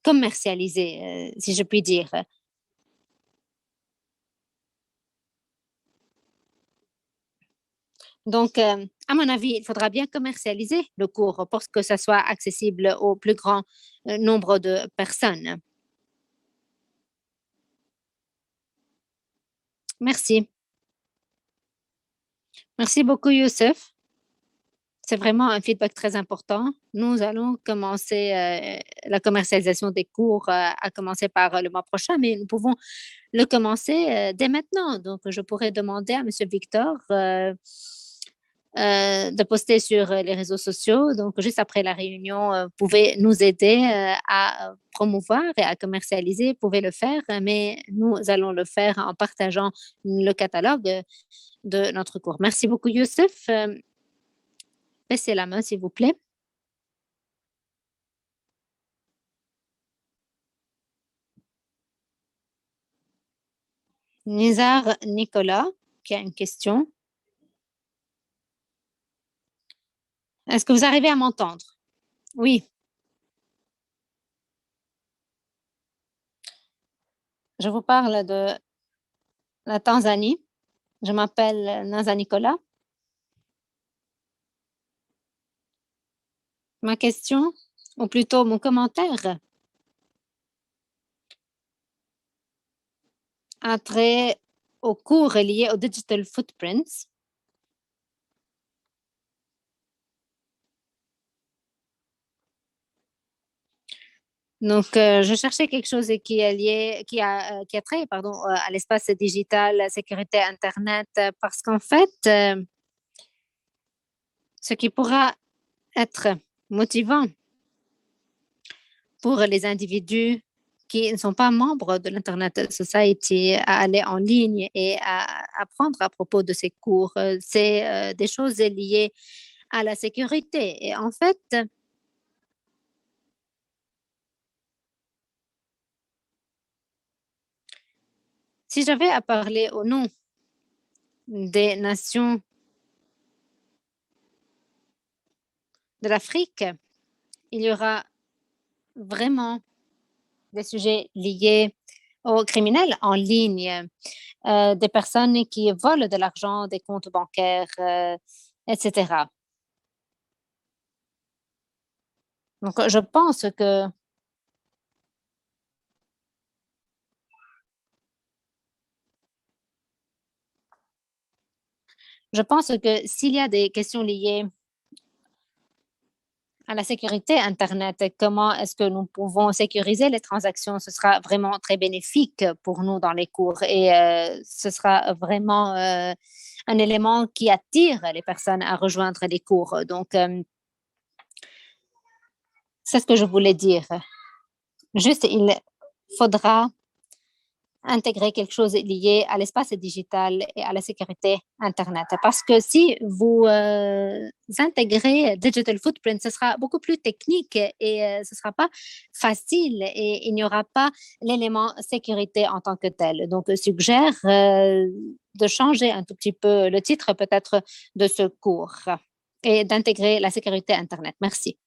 commercialisé, si je puis dire. Donc, à mon avis, il faudra bien commercialiser le cours pour que ça soit accessible au plus grand nombre de personnes. Merci. Merci beaucoup, Youssef. C'est vraiment un feedback très important. Nous allons commencer la commercialisation des cours à commencer par le mois prochain, mais nous pouvons le commencer dès maintenant. Donc, je pourrais demander à Monsieur Victor de poster sur les réseaux sociaux. Donc, juste après la réunion, vous pouvez nous aider à promouvoir et à commercialiser. Vous pouvez le faire, mais nous allons le faire en partageant le catalogue de notre cours. Merci beaucoup, Youssef. Baissez la main, s'il vous plaît. Nizar Nicolas, qui a une question. Est-ce que vous arrivez à m'entendre? Oui. Je vous parle de la Tanzanie. Je m'appelle Naza Nicolas. Ma question, ou plutôt mon commentaire, a trait aux cours liés aux digital footprints. Donc, je cherchais quelque chose qui est lié, qui a trait, pardon, à l'espace digital, la sécurité Internet, parce qu'en fait, ce qui pourra être motivant pour les individus qui ne sont pas membres de l'Internet Society à aller en ligne et à apprendre à propos de ces cours. C'est des choses liées à la sécurité. Et en fait, si j'avais à parler au nom des nations de l'Afrique, il y aura vraiment des sujets liés aux criminels en ligne, des personnes qui volent de l'argent des comptes bancaires, etc. Donc, je pense que s'il y a des questions liées à la sécurité Internet, comment est-ce que nous pouvons sécuriser les transactions, ce sera vraiment très bénéfique pour nous dans les cours et ce sera vraiment un élément qui attire les personnes à rejoindre les cours. Donc, c'est ce que je voulais dire. Juste, il faudra intégrer quelque chose lié à l'espace digital et à la sécurité Internet. Parce que si vous intégrez Digital Footprint, ce sera beaucoup plus technique et ce ne sera pas facile et il n'y aura pas l'élément sécurité en tant que tel. Donc, je suggère de changer un tout petit peu le titre peut-être de ce cours et d'intégrer la sécurité Internet. Merci.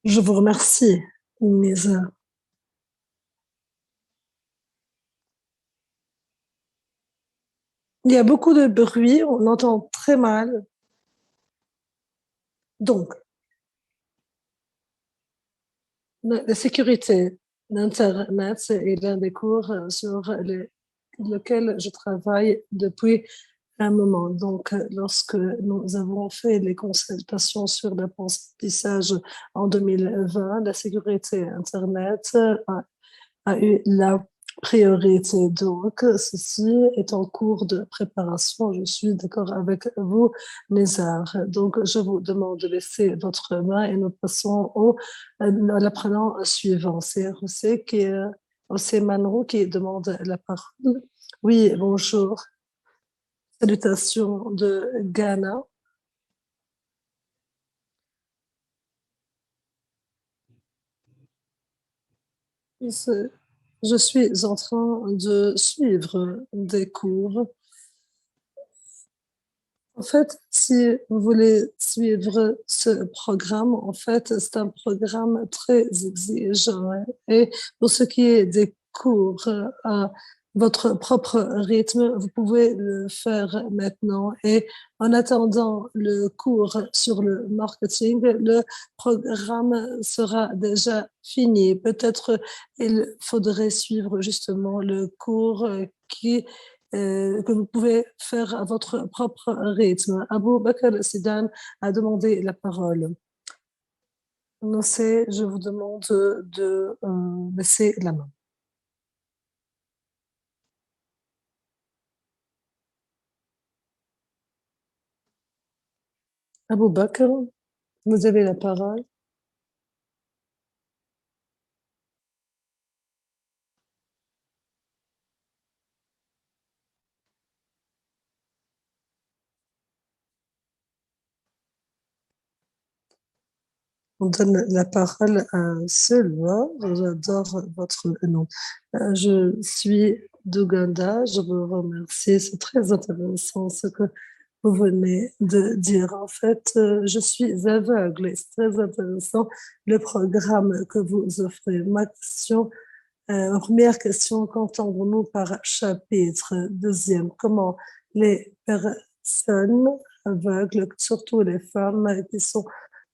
Je vous remercie, Nisa. Il y a beaucoup de bruit, on entend très mal. Donc, la sécurité d'Internet est l'un des cours sur lequel je travaille depuis un moment. Donc, lorsque nous avons fait les consultations sur l'apprentissage en 2020, la sécurité Internet a eu la priorité. Donc, ceci est en cours de préparation. Je suis d'accord avec vous, Nézar. Donc, je vous demande de laisser votre main et nous passons à l'apprenant suivant. C'est José Manro qui demande la parole. Oui, bonjour. Salutations de Ghana. Je suis en train de suivre des cours. En fait, si vous voulez suivre ce programme, en fait, c'est un programme très exigeant. Et pour ce qui est des cours à votre propre rythme, vous pouvez le faire maintenant. Et en attendant le cours sur le marketing, le programme sera déjà fini. Peut-être il faudrait suivre justement le cours que vous pouvez faire à votre propre rythme. Abou Bakr Sidan a demandé la parole. Non, je vous demande de baisser la main. Abou Bakr, vous avez la parole. On donne la parole à Selwa. J'adore votre nom. Je suis d'Ouganda. Je vous remercie. C'est très intéressant ce que vous venez de dire. En fait, je suis aveugle et c'est très intéressant le programme que vous offrez. Ma première question, qu'entendons-nous par chapitre? Deuxième, comment les personnes aveugles, surtout les femmes qui sont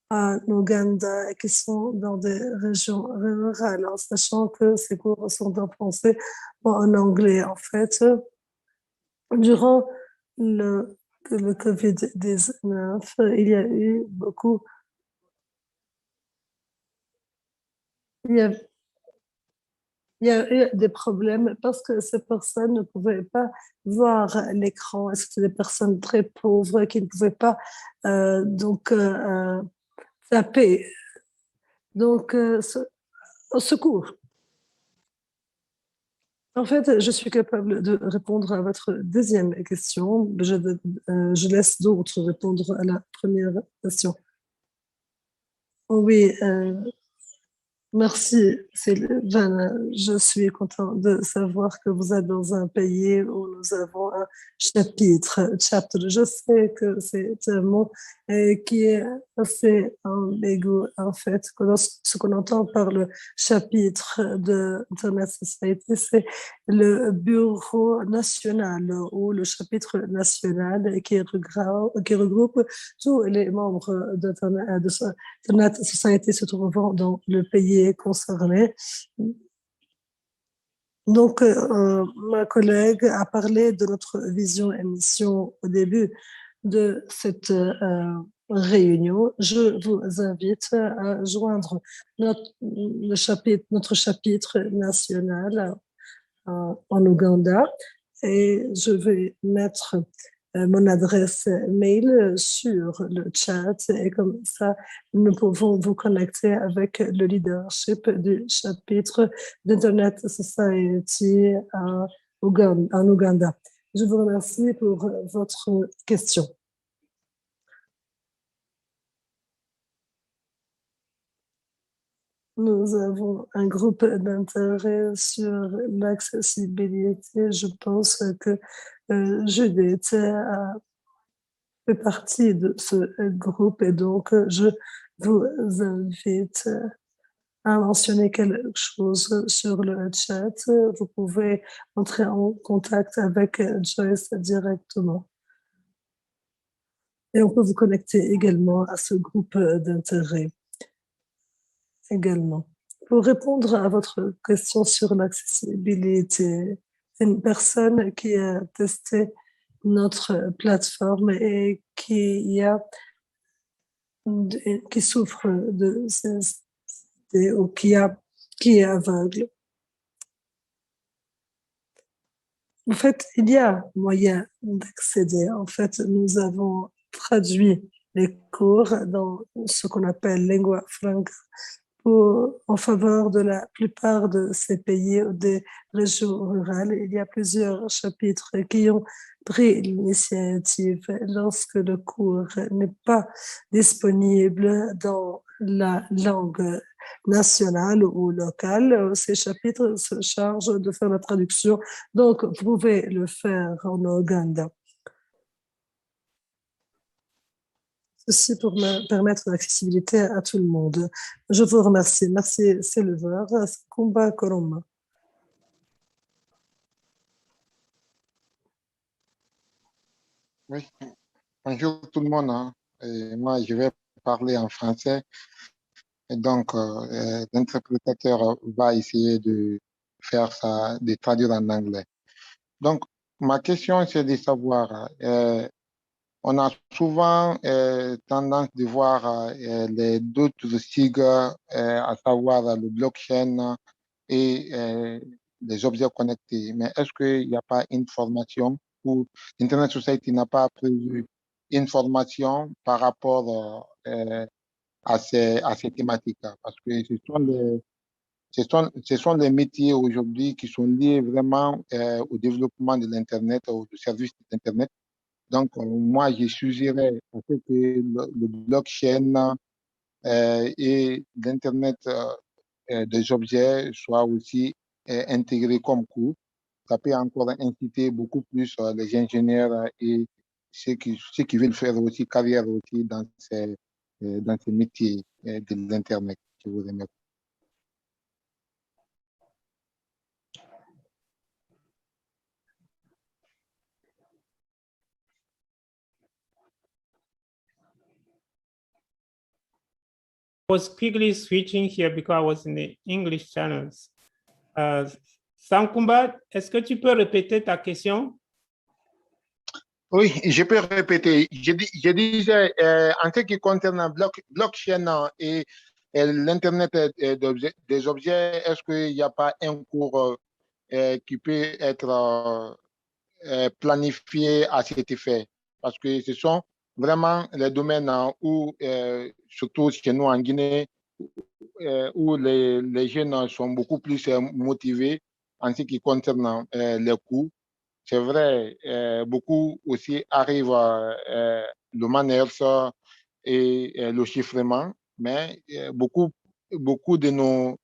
en Ouganda et qui sont dans des régions rurales, en sachant que ces cours sont en français ou en anglais. En fait, durant le Covid-19, il y a eu il y a, il y a eu des problèmes parce que ces personnes ne pouvaient pas voir l'écran. C'était des personnes très pauvres qui ne pouvaient pas taper. Donc, au secours. En fait, je suis capable de répondre à votre deuxième question. Je laisse d'autres répondre à la première question. Oui, Merci, Sylvain. Je suis content de savoir que vous êtes dans un pays où nous avons un chapitre, chapter. Je sais que c'est un mot qui est assez ambigu, en fait. Ce qu'on entend par le chapitre de Internet Society, c'est le bureau national ou le chapitre national qui regroupe tous les membres d'Internet Society se trouvant dans le pays concerné. Donc, ma collègue a parlé de notre vision et mission au début de cette réunion. Je vous invite à joindre notre chapitre national en Ouganda et je vais mettre mon adresse mail sur le chat et comme ça, nous pouvons vous connecter avec le leadership du chapitre d'Internet Society en Ouganda. Je vous remercie pour votre question. Nous avons un groupe d'intérêt sur l'accessibilité. Je pense que Judith a fait partie de ce groupe et donc je vous invite à mentionner quelque chose sur le chat. Vous pouvez entrer en contact avec Joyce directement. Et on peut vous connecter également à ce groupe d'intérêt. Également. Pour répondre à votre question sur l'accessibilité, c'est une personne qui a testé notre plateforme et qui souffre de cécité ou qui est aveugle. En fait, il y a moyen d'accéder. En fait, nous avons traduit les cours dans ce qu'on appelle lingua franca en faveur de la plupart de ces pays ou des régions rurales. Il y a plusieurs chapitres qui ont pris l'initiative lorsque le cours n'est pas disponible dans la langue nationale ou locale. Ces chapitres se chargent de faire la traduction. Donc, vous pouvez le faire en Ouganda. Ceci pour permettre l'accessibilité à tout le monde. Je vous remercie. Merci, Silver. Kumba Koroma. Oui, bonjour tout le monde, hein. Et moi, je vais parler en français. Et donc, l'interprétateur va essayer de faire ça, de traduire en anglais. Donc, ma question, c'est de savoir, on a souvent tendance de voir les d'autres sigles, à savoir le blockchain et les objets connectés. Mais est-ce qu'il n'y a pas une formation ou Internet Society n'a pas prévu une formation par rapport à ces thématiques? Parce que ce sont les métiers aujourd'hui qui sont liés vraiment au développement de l'Internet, au service de l'Internet. Donc, moi, je suggérerais à ce que le blockchain et l'Internet des objets soient aussi intégrés comme cours. Ça peut encore inciter beaucoup plus les ingénieurs et ceux qui veulent faire aussi carrière aussi dans ces métiers de l'Internet. Je vous remercie. Was quickly switching here because I was in the English channels. Sankumba, est-ce que tu peux répéter ta question? Oui, je peux répéter. Je disais, en ce qui concerne blockchain et l'Internet des objets, est-ce qu'il n'y a pas un cours qui peut être planifié à cet effet? Parce que ce sont vraiment les domaines où, surtout chez nous en Guinée, où les jeunes sont beaucoup plus motivés en ce qui concerne les coûts. C'est vrai, beaucoup aussi arrivent le manœuvre et le chiffrement, mais beaucoup beaucoup de nos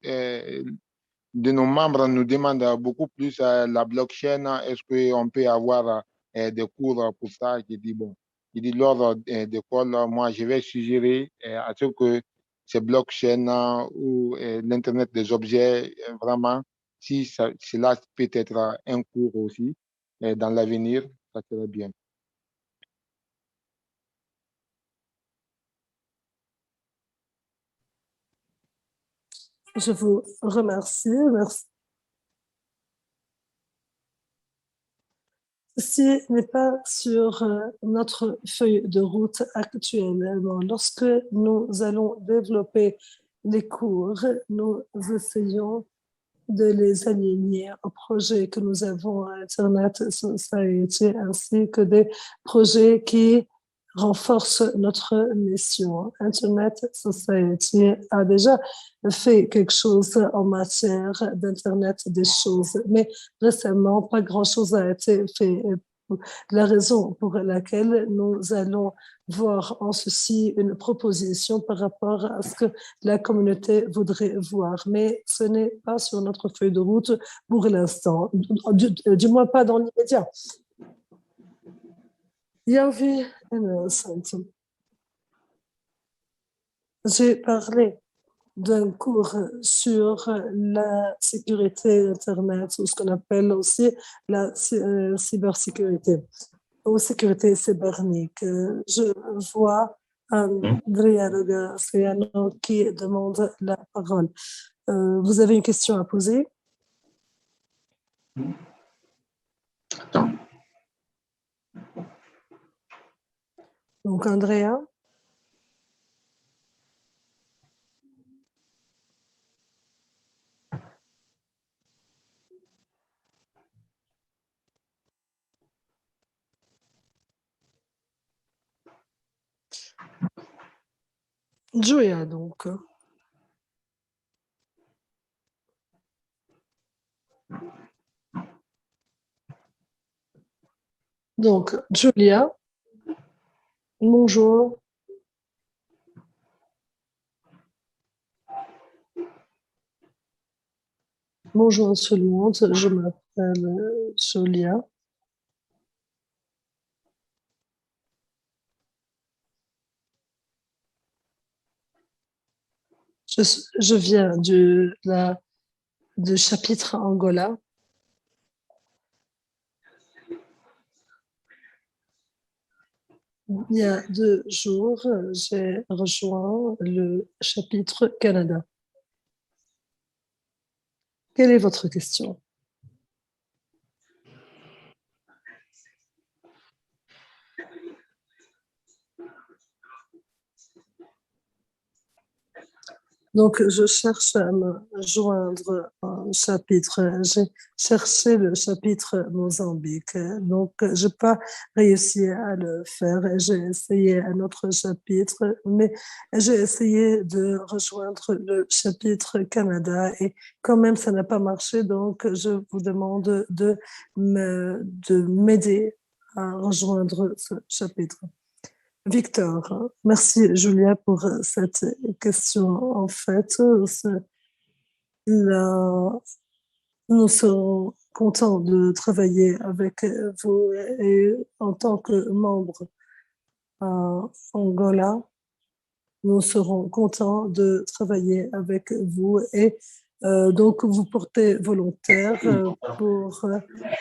membres nous demandent beaucoup plus la blockchain. Est-ce qu'on peut avoir des cours pour ça? J'ai dit, bon, lors d'école, moi, je vais suggérer à ce que ces blockchains ou l'Internet des objets, vraiment, si cela peut être un cours aussi dans l'avenir, ça serait bien. Je vous remercie. Merci. Ceci n'est pas sur notre feuille de route actuellement. Lorsque nous allons développer les cours, nous essayons de les aligner aux projets que nous avons à Internet Society, ainsi que des projets qui renforcent notre mission. Internet Society a déjà fait quelque chose en matière d'Internet des choses, mais récemment, pas grand-chose a été fait. La raison pour laquelle nous allons voir en ceci une proposition par rapport à ce que la communauté voudrait voir, mais ce n'est pas sur notre feuille de route pour l'instant, du moins pas dans l'immédiat. Yavi Innocent. J'ai parlé d'un cours sur la sécurité Internet, ou ce qu'on appelle aussi la cybersécurité, ou sécurité cybernétique. Je vois Andrea Rogaciano qui demande la parole. Vous avez une question à poser? Donc, Andrea? Julia, donc. Donc, Julia, bonjour. Bonjour tout le monde, je m'appelle Julia. Je viens du chapitre Angola. Il y a 2 jours, j'ai rejoint le chapitre Canada. Quelle est votre question? Donc, je cherche à me joindre un chapitre. J'ai cherché le chapitre Mozambique. Donc, je n'ai pas réussi à le faire. J'ai essayé un autre chapitre, mais j'ai essayé de rejoindre le chapitre Canada et quand même, ça n'a pas marché. Donc, je vous demande de m'aider à rejoindre ce chapitre. Victor, merci Julia pour cette question. En fait, nous serons contents de travailler avec vous et en tant que membre à Angola, nous serons contents de travailler avec vous et donc vous portez volontaire pour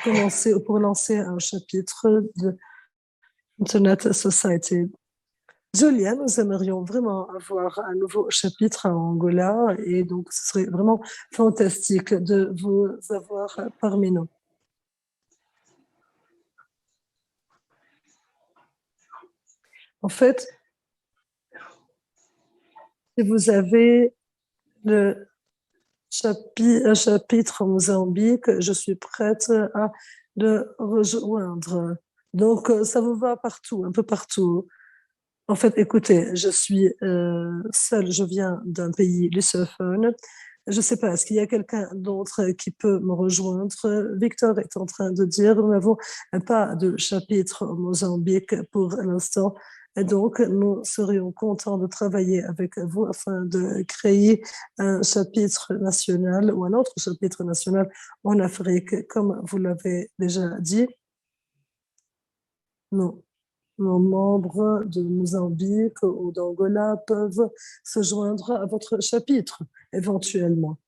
commencer, pour lancer un chapitre de Internet Society. Julia, nous aimerions vraiment avoir un nouveau chapitre à Angola et donc ce serait vraiment fantastique de vous avoir parmi nous. En fait, si vous avez un chapitre en Mozambique, je suis prête à le rejoindre. Donc, ça vous va partout, un peu partout. En fait, écoutez, je suis seule, je viens d'un pays lusophone. Je ne sais pas, est-ce qu'il y a quelqu'un d'autre qui peut me rejoindre? Victor est en train de dire, nous n'avons pas de chapitre au Mozambique pour l'instant. Et donc, nous serions contents de travailler avec vous afin de créer un chapitre national ou un autre chapitre national en Afrique. Comme vous l'avez déjà dit, nos membres de Mozambique ou d'Angola peuvent se joindre à votre chapitre éventuellement.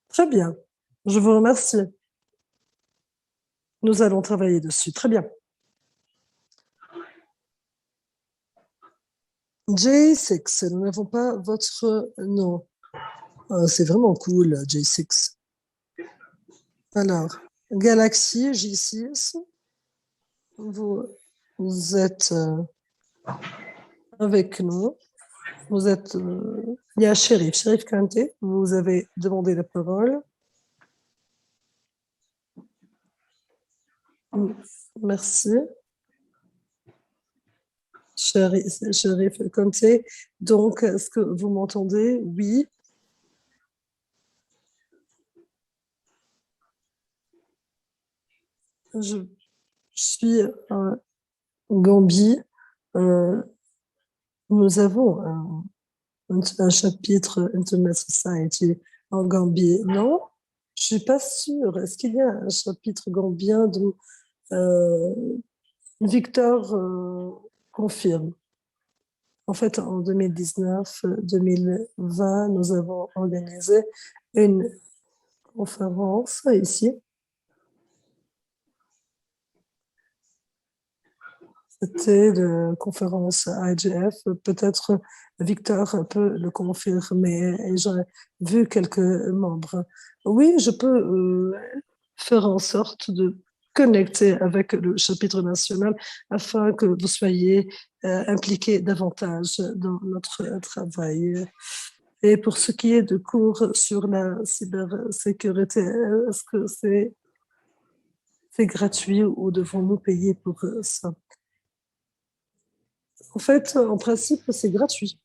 Très bien, je vous remercie. Nous allons travailler dessus. Très bien. J6, nous n'avons pas votre nom. Ah, c'est vraiment cool, J6. Alors, Galaxy J6, vous êtes avec nous. Vous êtes. Il y a Shérif Kanté, vous avez demandé la parole. Merci. Shérif Kanté, donc, est-ce que vous m'entendez? Oui. Je suis en Gambie. Nous avons un chapitre Internet Society en Gambie. Non, je suis pas sûre. Est-ce qu'il y a un chapitre gambien de Victor confirme. En fait, en 2019-2020, nous avons organisé une conférence ici. C'était la conférence IGF. Peut-être Victor peut le confirmer. Et j'ai vu quelques membres. Oui, je peux faire en sorte de connecter avec le chapitre national afin que vous soyez impliqués davantage dans notre travail. Et pour ce qui est de cours sur la cybersécurité, est-ce que c'est gratuit ou devons-nous payer pour ça? En fait, en principe, c'est gratuit.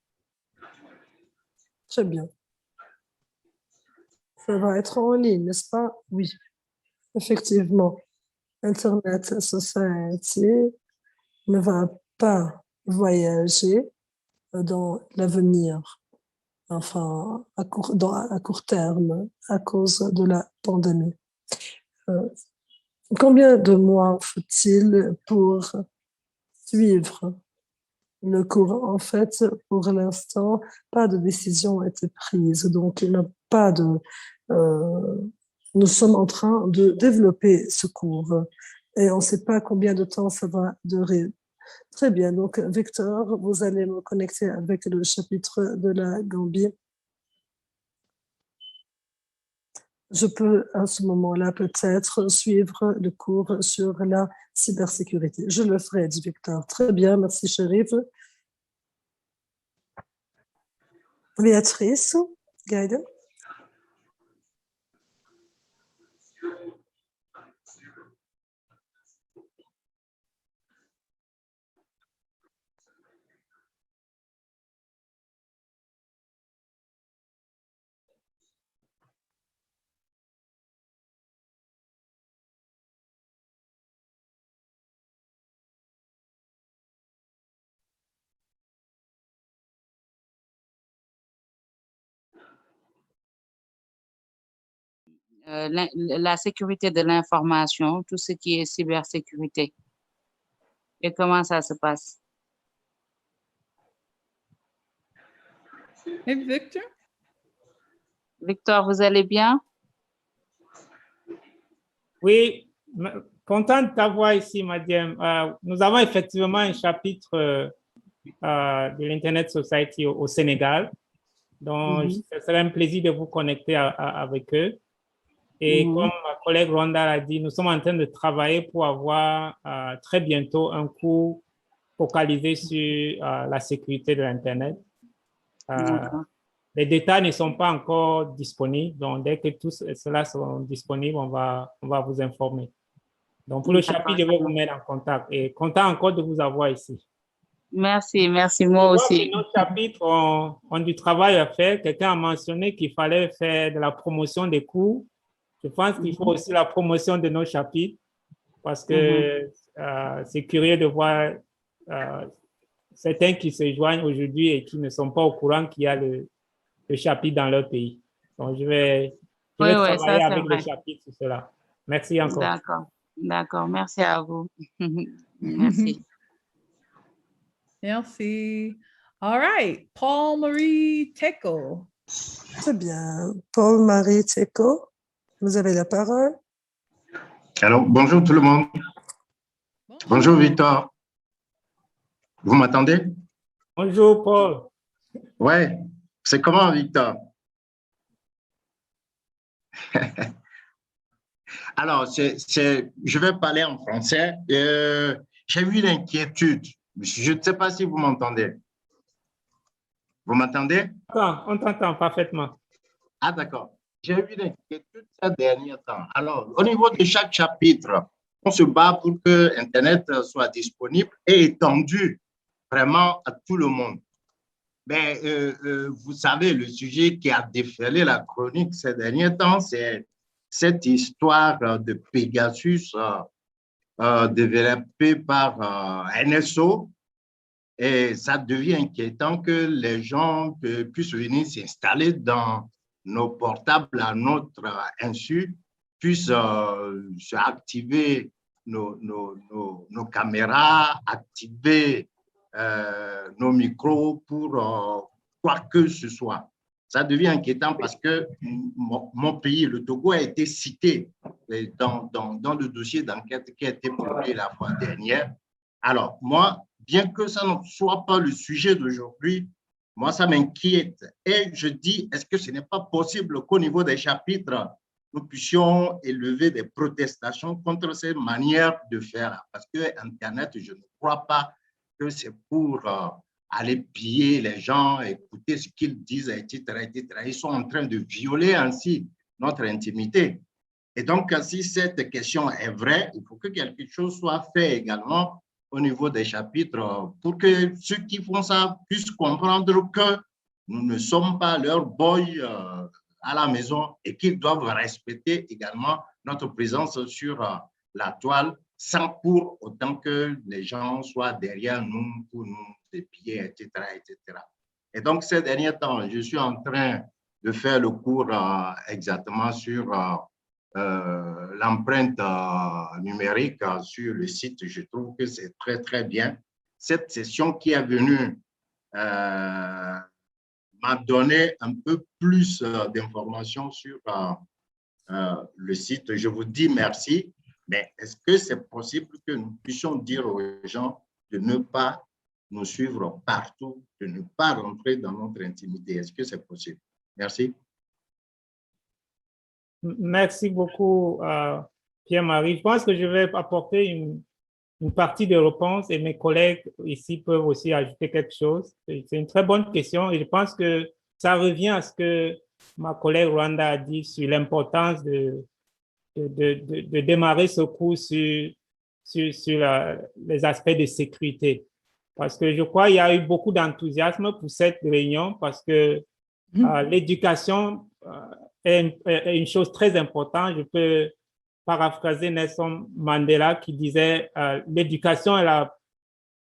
Très bien. Ça va être en ligne, n'est-ce pas? Oui, effectivement. Internet Society ne va pas voyager dans l'avenir, enfin à court terme, à cause de la pandémie. Combien de mois faut-il pour suivre le cours? En fait, pour l'instant, pas de décision a été prise, donc il n'y a pas de... nous sommes en train de développer ce cours et on ne sait pas combien de temps ça va durer. Très bien, donc Victor, vous allez me connecter avec le chapitre de la Gambie. Je peux à ce moment-là peut-être suivre le cours sur la cybersécurité. Je le ferai, dit Victor. Très bien, merci Chérif. Béatrice, Gaëden. La sécurité de l'information, tout ce qui est cybersécurité. Et comment ça se passe? Et Victor? Victor, vous allez bien? Oui, content de t'avoir ici, Madiam. Nous avons effectivement un chapitre de l'Internet Society au Sénégal. Donc, ce serait un plaisir de vous connecter avec eux. Et comme ma collègue Rhonda l'a dit, nous sommes en train de travailler pour avoir très bientôt un cours focalisé sur la sécurité de l'Internet. Les détails ne sont pas encore disponibles. Donc, dès que tous cela seront disponibles, on va vous informer. Donc, pour le chapitre, je vais vous mettre en contact. Et content encore de vous avoir ici. Merci, moi aussi. Nos chapitres ont du travail à faire. Quelqu'un a mentionné qu'il fallait faire de la promotion des cours. Je pense qu'il faut aussi la promotion de nos chapitres parce que c'est curieux de voir certains qui se joignent aujourd'hui et qui ne sont pas au courant qu'il y a le chapitre dans leur pays. Donc, je vais Oui, oui, ça travailler c'est avec le vrai. chapitre sur cela. Merci encore. D'accord, d'accord. Merci à vous. Merci. Merci. All right, Paul-Marie Teko. Très bien. Paul-Marie Teko, vous avez la parole. Alors, bonjour tout le monde. Bonjour Victor. Vous m'entendez? Bonjour Paul. Ouais, c'est comment Victor? Alors, je vais parler en français. J'ai eu une inquiétude. Je ne sais pas si vous m'entendez. Vous m'entendez? On t'entend parfaitement. Ah, d'accord. J'ai eu une inquiétude ces derniers temps. Alors, au niveau de chaque chapitre, on se bat pour que Internet soit disponible et étendu vraiment à tout le monde. Mais vous savez, le sujet qui a déferlé la chronique ces derniers temps, c'est cette histoire de Pegasus développée par NSO. Et ça devient inquiétant que les gens puissent venir s'installer dans nos portables à notre insu, puissent activer nos caméras, activer nos micros pour quoi que ce soit. Ça devient inquiétant parce que mon pays, le Togo, a été cité dans le dossier d'enquête qui a été publié la fois dernière. Alors, moi, bien que ça ne soit pas le sujet d'aujourd'hui, moi, ça m'inquiète. Et je dis, est-ce que ce n'est pas possible qu'au niveau des chapitres, nous puissions élever des protestations contre ces manières de faire? Parce que Internet, je ne crois pas que c'est pour aller piller les gens, écouter ce qu'ils disent, etc., etc. Ils sont en train de violer ainsi notre intimité. Et donc, si cette question est vraie, il faut que quelque chose soit fait également au niveau des chapitres pour que ceux qui font ça puissent comprendre que nous ne sommes pas leurs boys à la maison et qu'ils doivent respecter également notre présence sur la toile sans pour autant que les gens soient derrière nous pour nous épier, etc., etc. Et donc, ces derniers temps, je suis en train de faire le cours exactement sur l'empreinte numérique sur le site. Je trouve que c'est très, très bien. Cette session qui est venue m'a donné un peu plus d'informations sur le site. Je vous dis merci, mais est-ce que c'est possible que nous puissions dire aux gens de ne pas nous suivre partout, de ne pas rentrer dans notre intimité? Est-ce que c'est possible? Merci. Merci beaucoup, Pierre-Marie. Je pense que je vais apporter une partie de réponse et mes collègues ici peuvent aussi ajouter quelque chose. C'est une très bonne question et je pense que ça revient à ce que ma collègue Rwanda a dit sur l'importance de démarrer ce cours sur les aspects de sécurité. Parce que je crois qu'il y a eu beaucoup d'enthousiasme pour cette réunion parce que l'éducation est une chose très importante. Je peux paraphraser Nelson Mandela qui disait l'éducation est la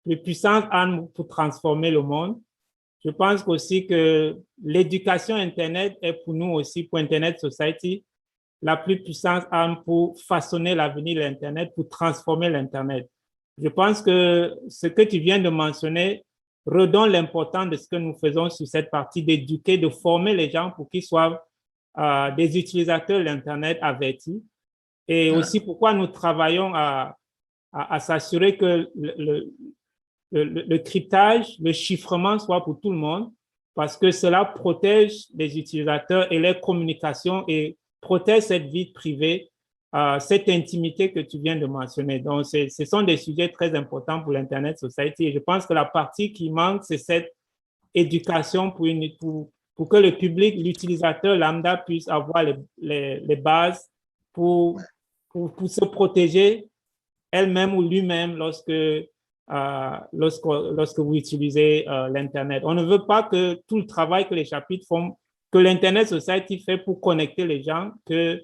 plus puissante arme pour transformer le monde. Je pense aussi que l'éducation Internet est pour nous aussi, pour Internet Society, la plus puissante arme pour façonner l'avenir de l'Internet, pour transformer l'Internet. Je pense que ce que tu viens de mentionner redonne l'importance de ce que nous faisons sur cette partie d'éduquer, de former les gens pour qu'ils soient des utilisateurs de l'Internet avertis. Et aussi pourquoi nous travaillons à s'assurer que le cryptage, le chiffrement soit pour tout le monde, parce que cela protège les utilisateurs et les communications et protège cette vie privée, cette intimité que tu viens de mentionner. Donc, ce sont des sujets très importants pour l'Internet Society. Et je pense que la partie qui manque, c'est cette éducation pour que le public, l'utilisateur lambda puisse avoir les bases pour se protéger elle-même ou lui-même lorsque vous utilisez l'Internet. On ne veut pas que tout le travail que les chapitres font, que l'Internet Society fait pour connecter les gens, que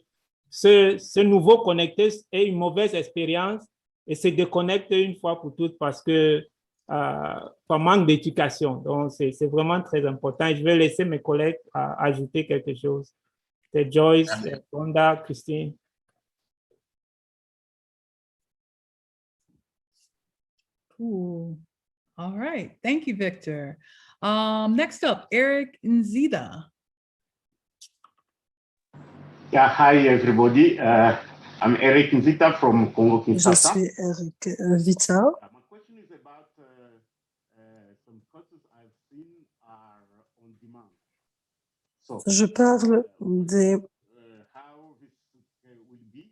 ce nouveau connecté ait une mauvaise expérience et se déconnecte une fois pour toutes parce que par manque d'éducation. Donc, c'est vraiment très important. Et je vais laisser mes collègues ajouter quelque chose. C'est Joyce, Rhonda, Christine. Cool. All right. Thank you, Victor. Next up, Eric Nzida. Yeah, hi everybody. I'm Eric Nzita from Congo Je Kinshasa. suis Eric Vita. My question is about some courses I've seen are on demand. So, Je parle des... how this will be?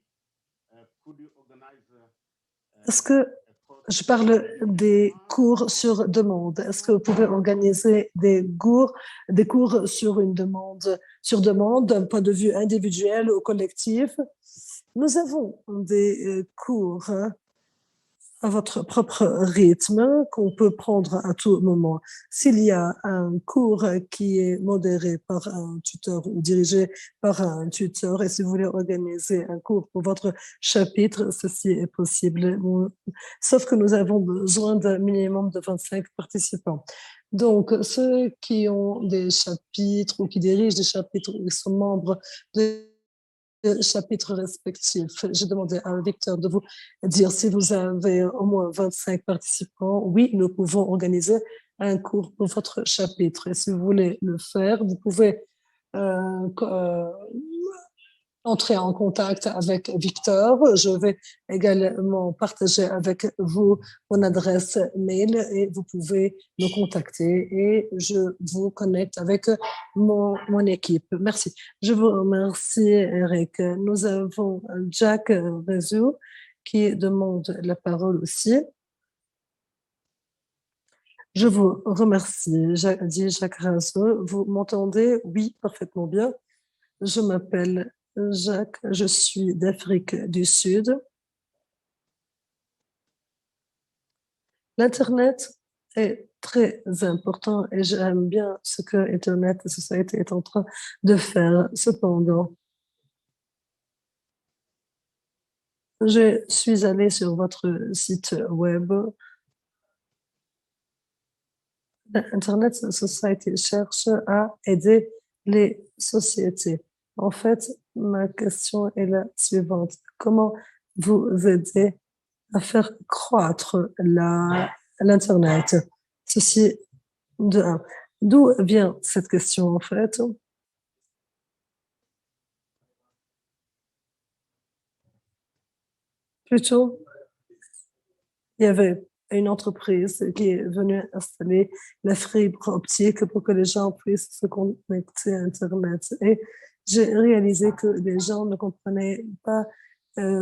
Could you organize Est-ce que je parle des cours sur demande? Est-ce que vous pouvez organiser des cours sur demande, d'un point de vue individuel ou collectif? Nous avons des cours à votre propre rythme qu'on peut prendre à tout moment. S'il y a un cours qui est modéré par un tuteur ou dirigé par un tuteur, et si vous voulez organiser un cours pour votre chapitre, ceci est possible, sauf que nous avons besoin d'un minimum de 25 participants. Donc, ceux qui ont des chapitres ou qui dirigent des chapitres ou qui sont membres de chapitres respectifs. J'ai demandé à Victor de vous dire si vous avez au moins 25 participants. Oui, nous pouvons organiser un cours pour votre chapitre. Et si vous voulez le faire, vous pouvez entrer en contact avec Victor. Je vais également partager avec vous mon adresse mail et vous pouvez me contacter et je vous connecte avec mon équipe. Merci. Je vous remercie, Eric. Nous avons Jack Rezou qui demande la parole aussi. Je vous remercie, dit Jacques Rezou. Vous m'entendez? Oui, parfaitement bien. Je m'appelle Jacques, je suis d'Afrique du Sud. L'Internet est très important et j'aime bien ce que Internet Society est en train de faire. Cependant, je suis allée sur votre site web. Internet Society cherche à aider les sociétés. En fait, ma question est la suivante. Comment vous aider à faire croître l'Internet? Ceci de un. D'où vient cette question, en fait? Plutôt, il y avait une entreprise qui est venue installer la fibre optique pour que les gens puissent se connecter à Internet. Et j'ai réalisé que les gens ne comprenaient pas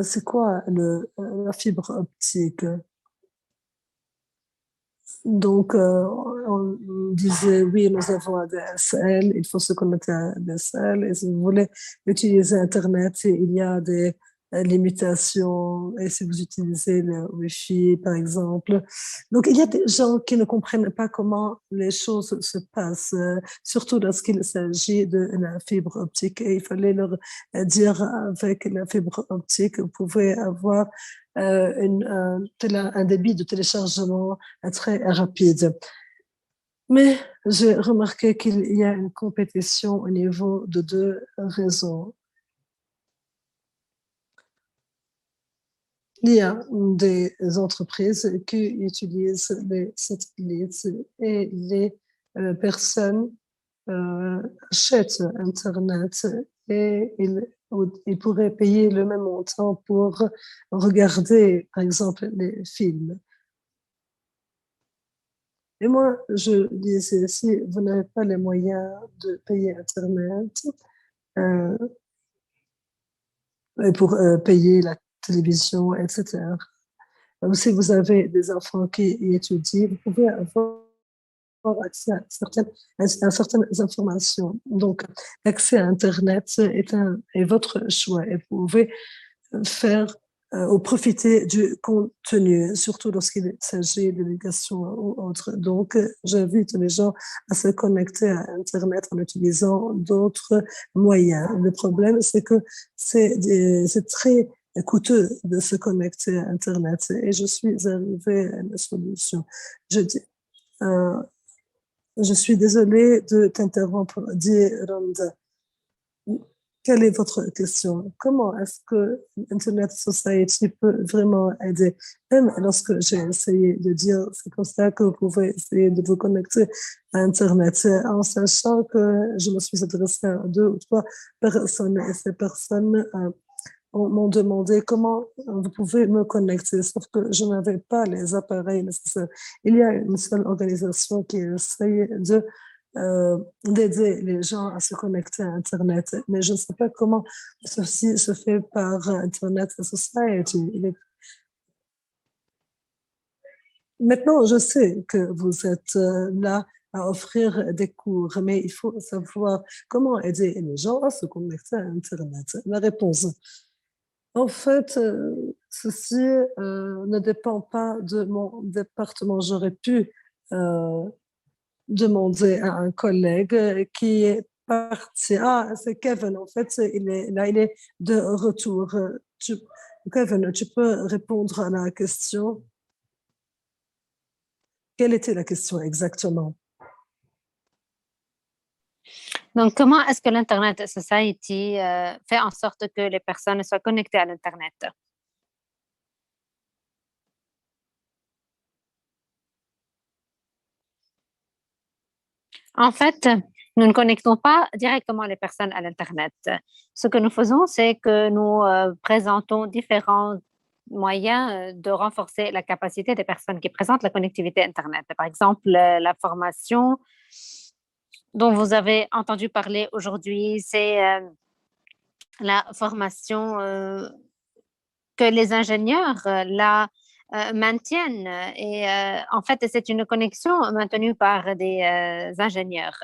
c'est quoi la fibre optique. Donc, on disait, oui, nous avons un DSL, il faut se connecter à un DSL, et si vous voulez utiliser Internet, il y a des limitations, et si vous utilisez le Wi-Fi, par exemple. Donc, il y a des gens qui ne comprennent pas comment les choses se passent, surtout lorsqu'il s'agit de la fibre optique. Et il fallait leur dire, avec la fibre optique, vous pouvez avoir un débit de téléchargement très rapide. Mais j'ai remarqué qu'il y a une compétition au niveau de deux réseaux. Il y a des entreprises qui utilisent les satellites et les personnes achètent Internet et ils pourraient payer le même montant pour regarder, par exemple, les films. Et moi, je disais, si vous n'avez pas les moyens de payer Internet et pour payer la télévision, etc. Si vous avez des enfants qui y étudient, vous pouvez avoir accès à certaines informations. Donc, l'accès à Internet est votre choix et vous pouvez faire ou profiter du contenu, surtout lorsqu'il s'agit d'éducation ou autre. Donc, j'invite les gens à se connecter à Internet en utilisant d'autres moyens. Le problème, c'est que c'est très coûteux de se connecter à Internet et je suis arrivée à la solution. Je dis, je suis désolée de t'interrompre, dit Rhonda. Quelle est votre question? Comment est-ce que Internet Society peut vraiment aider? Même lorsque j'ai essayé de dire, c'est comme ça que vous pouvez essayer de vous connecter à Internet, en sachant que je me suis adressée à 2 ou 3 personnes et ces personnes m'ont demandé comment vous pouvez me connecter, sauf que je n'avais pas les appareils nécessaires. Il y a une seule organisation qui essaye d'aider les gens à se connecter à Internet, mais je ne sais pas comment ceci se fait par Internet Society. Maintenant, je sais que vous êtes là à offrir des cours, mais il faut savoir comment aider les gens à se connecter à Internet. La réponse. En fait, ceci ne dépend pas de mon département. J'aurais pu demander à un collègue qui est parti. Ah, c'est Kevin. En fait, il est de retour. Kevin, tu peux répondre à la question? Quelle était la question exactement? Donc, comment est-ce que l'Internet Society fait en sorte que les personnes soient connectées à l'Internet? En fait, nous ne connectons pas directement les personnes à l'Internet. Ce que nous faisons, c'est que nous présentons différents moyens de renforcer la capacité des personnes qui présentent la connectivité Internet. Par exemple, la formation dont vous avez entendu parler aujourd'hui, c'est la formation que les ingénieurs maintiennent. Et en fait, c'est une connexion maintenue par des ingénieurs.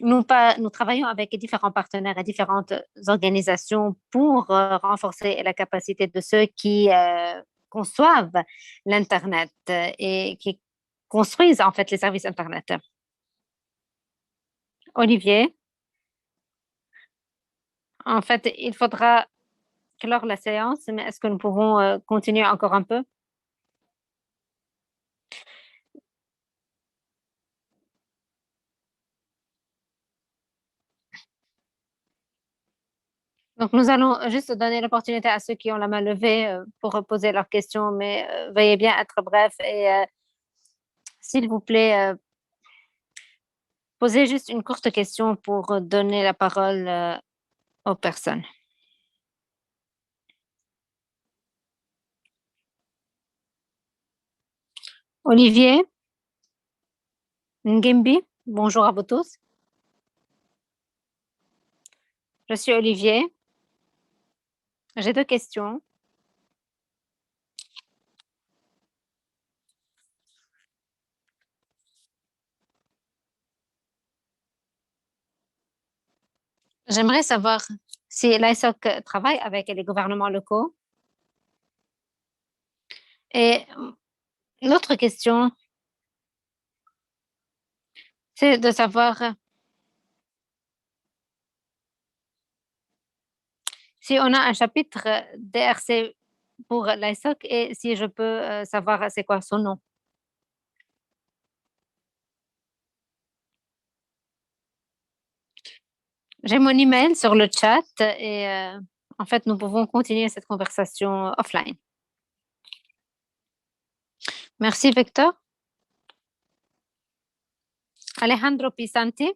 Nous travaillons avec différents partenaires et différentes organisations pour renforcer la capacité de ceux qui conçoivent l'Internet et qui construisent en fait les services Internet. Olivier, en fait, il faudra clore la séance, mais est-ce que nous pouvons continuer encore un peu? Donc, nous allons juste donner l'opportunité à ceux qui ont la main levée pour poser leurs questions, mais veuillez bien être bref et s'il vous plaît, posez juste une courte question pour donner la parole aux personnes. Olivier Ngimbi, bonjour à vous tous. Je suis Olivier. J'ai 2 questions. J'aimerais savoir si l'ISOC travaille avec les gouvernements locaux. Et l'autre question, c'est de savoir si on a un chapitre DRC pour l'ISOC et si je peux savoir c'est quoi son nom. J'ai mon email sur le chat et en fait, nous pouvons continuer cette conversation offline. Merci, Victor. Alejandro Pisanti,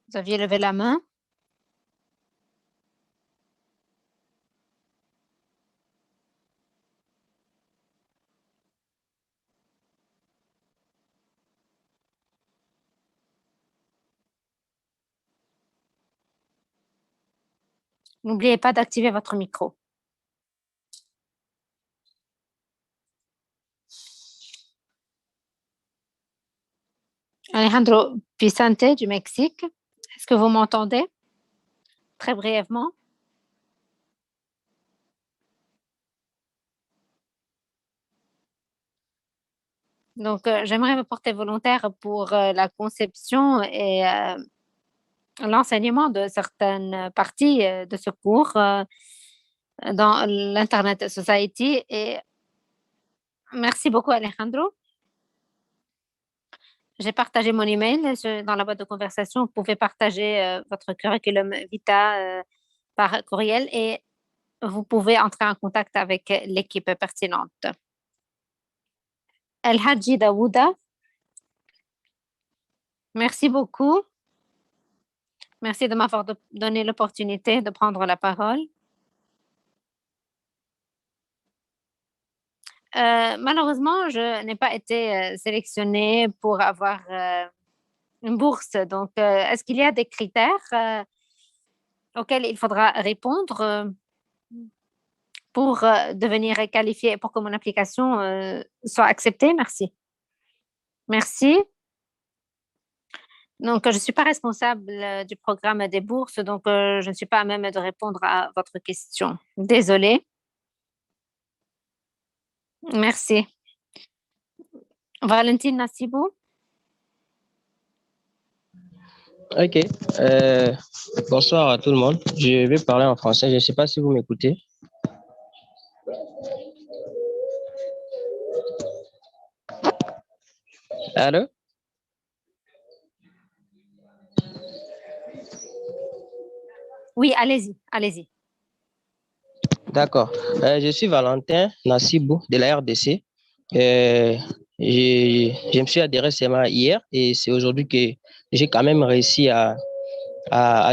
vous aviez levé la main. N'oubliez pas d'activer votre micro. Alejandro Pisante du Mexique, est-ce que vous m'entendez? Très brièvement. Donc, j'aimerais me porter volontaire pour la conception et l'enseignement de certaines parties de ce cours. dans l'Internet Society. Et merci beaucoup, Alejandro. J'ai partagé mon email dans la boîte de conversation. Vous pouvez partager votre curriculum vitae par courriel et vous pouvez entrer en contact avec l'équipe pertinente. El Hadji Daouda, merci beaucoup. Merci de m'avoir donné l'opportunité de prendre la parole. Malheureusement, je n'ai pas été sélectionnée pour avoir une bourse. Donc, est-ce qu'il y a des critères auxquels il faudra répondre pour devenir qualifiée, pour que mon application soit acceptée? Merci. Merci. Donc, je ne suis pas responsable du programme des bourses, donc je ne suis pas à même de répondre à votre question. Désolée. Merci. Valentine Nassibou. Ok. Bonsoir à tout le monde. Je vais parler en français. Je ne sais pas si vous m'écoutez. Allô? Oui, allez-y, allez-y. D'accord. Je suis Valentin Nassibou de la RDC. Je me suis adhéré seulement hier et c'est aujourd'hui que j'ai quand même réussi à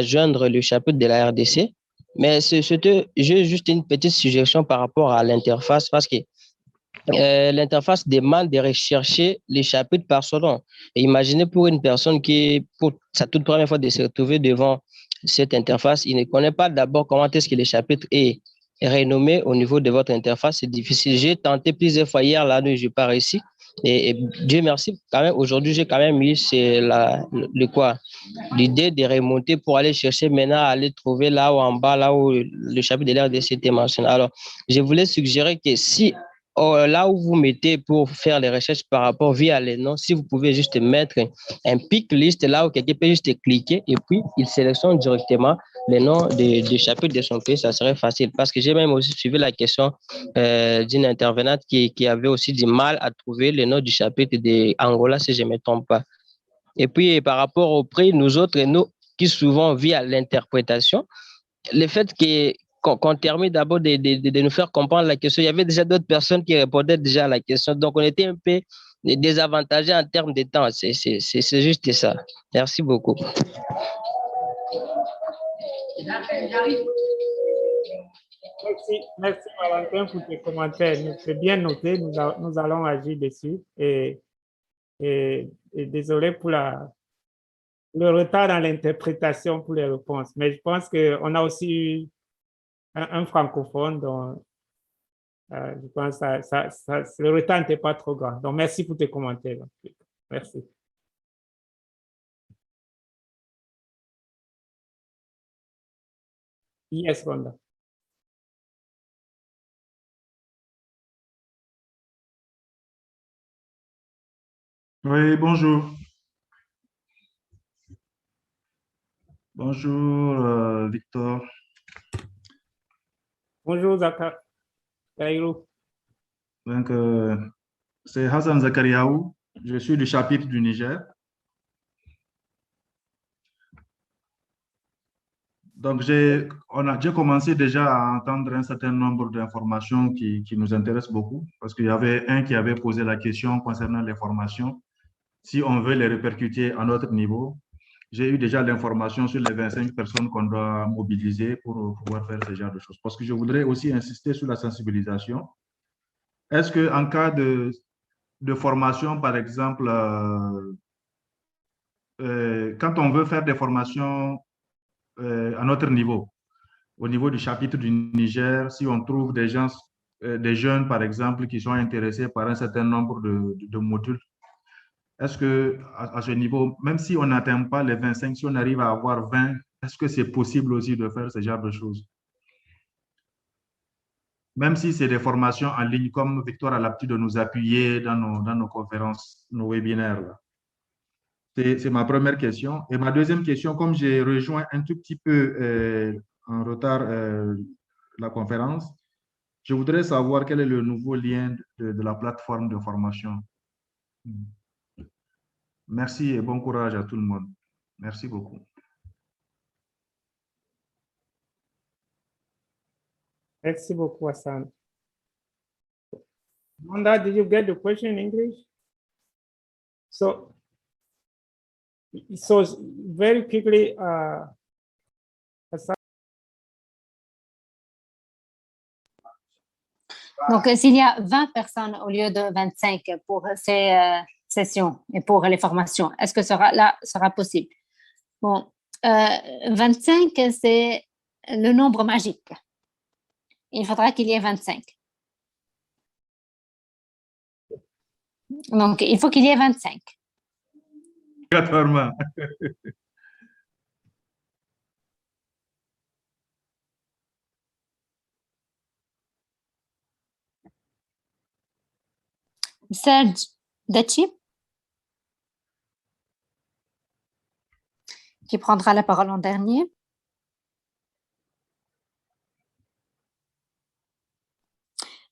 joindre le chapitre de la RDC. Mais j'ai juste une petite suggestion par rapport à l'interface parce que l'interface demande de rechercher les chapitres par son nom. Et imaginez pour une personne qui, pour sa toute première fois de se retrouver devant cette interface, il ne connaît pas d'abord comment est-ce que le chapitre est renommé au niveau de votre interface. C'est difficile. J'ai tenté plusieurs fois hier, là, je n'ai pas réussi. Et Dieu merci, quand même, aujourd'hui, j'ai quand même eu l'idée de remonter pour aller chercher maintenant, aller trouver là où en bas, là où le chapitre de l'RDC était mentionné. Alors, je voulais suggérer que si là où vous mettez pour faire les recherches par rapport via les noms, si vous pouvez juste mettre un pick list là où quelqu'un peut juste cliquer et puis il sélectionne directement les noms des chapitres de son pays, ça serait facile. Parce que j'ai même aussi suivi la question d'une intervenante qui avait aussi du mal à trouver les noms du chapitre de Angola, si je ne me trompe pas. Et puis par rapport au prix, nous qui souvent via l'interprétation, le fait qu'on termine d'abord de nous faire comprendre la question. Il y avait déjà d'autres personnes qui répondaient déjà à la question. Donc, on était un peu désavantagés en termes de temps. C'est juste ça. Merci beaucoup. Merci Valentin pour tes commentaires. C'est bien noté. Nous allons agir dessus. Et désolé pour le retard dans l'interprétation pour les réponses. Mais je pense qu'on a aussi eu un francophone, donc je pense que le retard n'était pas trop grand. Donc, merci pour tes commentaires. Merci. Yes, Rhonda. Oui, bonjour. Bonjour, Victor. Bonjour, Zakaïrou. Donc, c'est Hassan Zakariaou. Je suis du chapitre du Niger. Donc, j'ai commencé déjà à entendre un certain nombre d'informations qui nous intéressent beaucoup, parce qu'il y avait un qui avait posé la question concernant les formations, si on veut les répercuter à notre niveau. J'ai eu déjà l'information sur les 25 personnes qu'on doit mobiliser pour pouvoir faire ce genre de choses. Parce que je voudrais aussi insister sur la sensibilisation. Est-ce qu'en cas de formation, par exemple, quand on veut faire des formations à notre niveau, au niveau du chapitre du Niger, si on trouve des gens, des jeunes, par exemple, qui sont intéressés par un certain nombre de modules, est-ce que à ce niveau, même si on n'atteint pas les 25, si on arrive à avoir 20, est-ce que c'est possible aussi de faire ce genre de choses? Même si c'est des formations en ligne, comme Victor a l'habitude de nous appuyer dans nos conférences, nos webinaires. C'est ma première question. Et ma deuxième question, comme j'ai rejoint un tout petit peu en retard la conférence. Je voudrais savoir quel est le nouveau lien de la plateforme de formation. Merci et bon courage à tout le monde. Merci beaucoup. Merci beaucoup, Hassan. Wanda, did you get the question in English? So very quickly, Hassan. Donc, s'il y a 20 personnes au lieu de 25 pour ces sessions et pour les formations, est-ce que cela sera possible? Bon, 25, c'est le nombre magique. Il faudra qu'il y ait 25. Donc, il faut qu'il y ait 25. Obligatoirement. Serge Dachi, qui prendra la parole en dernier.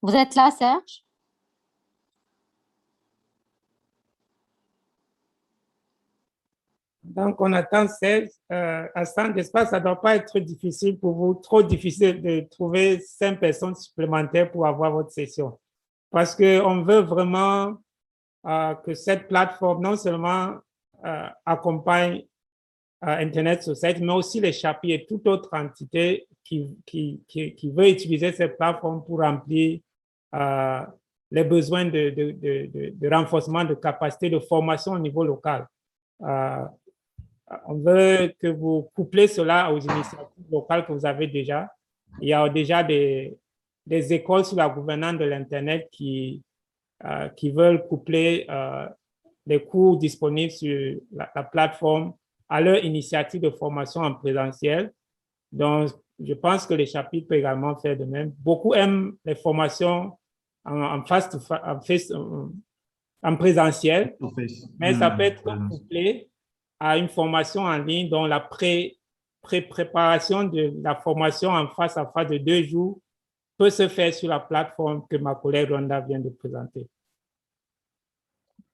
Vous êtes là, Serge? Donc, on attend 16. Hassan, j'espère que ça ne doit pas être difficile pour vous, trop difficile de trouver 5 personnes supplémentaires pour avoir votre session. Parce qu'on veut vraiment que cette plateforme non seulement accompagne Internet Society, mais aussi les chapitres et toute autre entité qui veut utiliser cette plateforme pour remplir les besoins de renforcement de capacité de formation au niveau local. On veut que vous couplez cela aux initiatives locales que vous avez déjà. Il y a déjà des écoles sur la gouvernance de l'Internet qui veulent coupler les cours disponibles sur la plateforme à leur initiative de formation en présentiel. Donc, je pense que les chapitres peuvent également faire de même. Beaucoup aiment les formations en présentiel, mais ça peut être couplé à une formation en ligne dont la préparation de la formation en face à face de 2 jours peut se faire sur la plateforme que ma collègue Rhonda vient de présenter.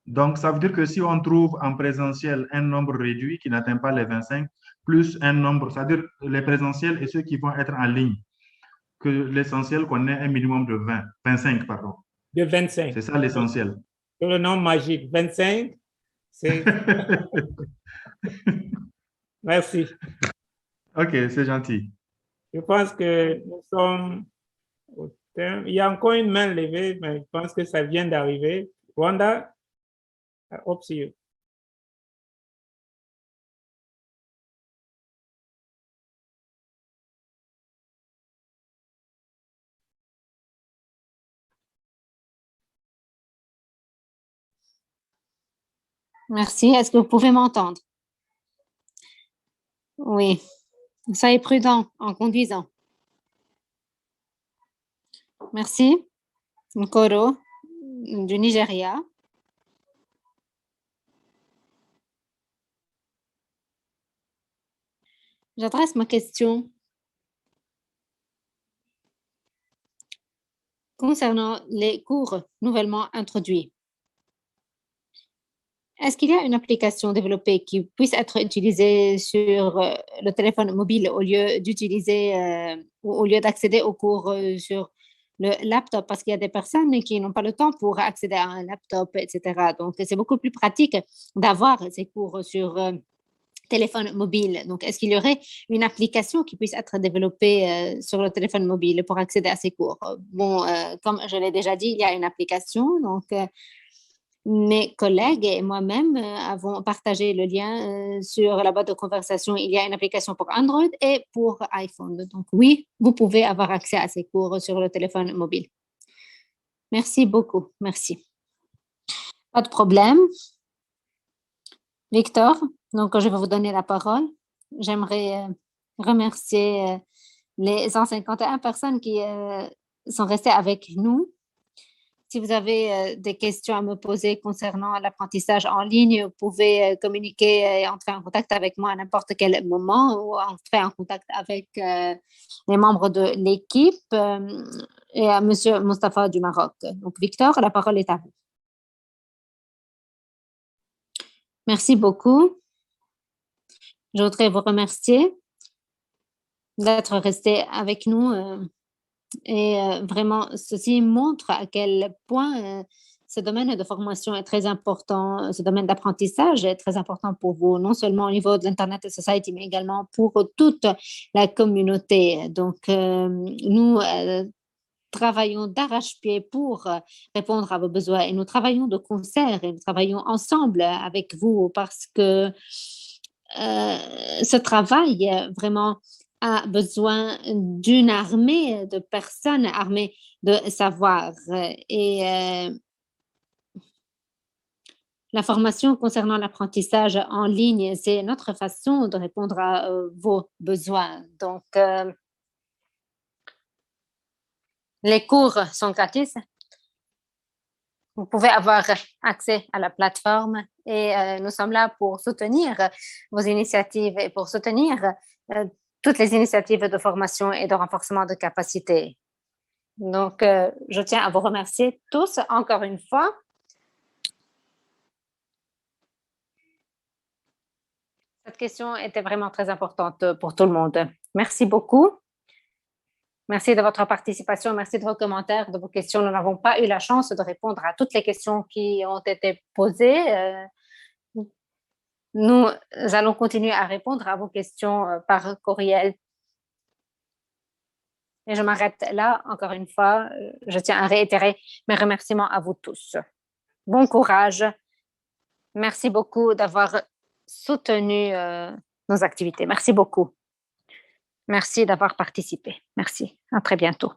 Donc, ça veut dire que si on trouve en présentiel un nombre réduit qui n'atteint pas les 25, plus un nombre, c'est-à-dire les présentiels et ceux qui vont être en ligne, que l'essentiel qu'on ait un minimum de 25, pardon. De 25. C'est ça l'essentiel. C'est le nombre magique. 25, c'est... Merci. OK, c'est gentil. Je pense que nous sommes au terme. Il y a encore une main levée, mais je pense que ça vient d'arriver. Wanda, up to you. Merci. Est-ce que vous pouvez m'entendre? Oui. Soyez prudent en conduisant. Merci. Nkoro, du Nigeria. J'adresse ma question concernant les cours nouvellement introduits. Est-ce qu'il y a une application développée qui puisse être utilisée sur le téléphone mobile au lieu d'utiliser ou au lieu d'accéder aux cours sur le laptop? Parce qu'il y a des personnes qui n'ont pas le temps pour accéder à un laptop, etc. Donc, c'est beaucoup plus pratique d'avoir ces cours sur téléphone mobile. Donc, est-ce qu'il y aurait une application qui puisse être développée sur le téléphone mobile pour accéder à ces cours? Bon, comme je l'ai déjà dit, il y a une application. Donc, mes collègues et moi-même avons partagé le lien sur la boîte de conversation. Il y a une application pour Android et pour iPhone. Donc, oui, vous pouvez avoir accès à ces cours sur le téléphone mobile. Merci beaucoup. Merci. Pas de problème. Victor, donc je vais vous donner la parole. J'aimerais remercier les 151 personnes qui sont restées avec nous. Si vous avez des questions à me poser concernant l'apprentissage en ligne, vous pouvez communiquer et entrer en contact avec moi à n'importe quel moment ou entrer en contact avec les membres de l'équipe et à Monsieur Moustapha du Maroc. Donc, Victor, la parole est à vous. Merci beaucoup. Je voudrais vous remercier d'être resté avec nous et vraiment, ceci montre à quel point ce domaine de formation est très important, ce domaine d'apprentissage est très important pour vous, non seulement au niveau de l'Internet Society, mais également pour toute la communauté. Donc, nous travaillons d'arrache-pied pour répondre à vos besoins et nous travaillons de concert et nous travaillons ensemble avec vous parce que ce travail vraiment a besoin d'une armée de personnes armées de savoir. Et la formation concernant l'apprentissage en ligne, c'est notre façon de répondre à vos besoins. Donc, les cours sont gratis. Vous pouvez avoir accès à la plateforme et nous sommes là pour soutenir vos initiatives et pour soutenir toutes les initiatives de formation et de renforcement de capacité. Donc, je tiens à vous remercier tous encore une fois. Cette question était vraiment très importante pour tout le monde. Merci beaucoup. Merci de votre participation, merci de vos commentaires, de vos questions. Nous n'avons pas eu la chance de répondre à toutes les questions qui ont été posées. Nous allons continuer à répondre à vos questions par courriel. Et je m'arrête là, encore une fois. Je tiens à réitérer mes remerciements à vous tous. Bon courage. Merci beaucoup d'avoir soutenu nos activités. Merci beaucoup. Merci d'avoir participé. Merci. À très bientôt.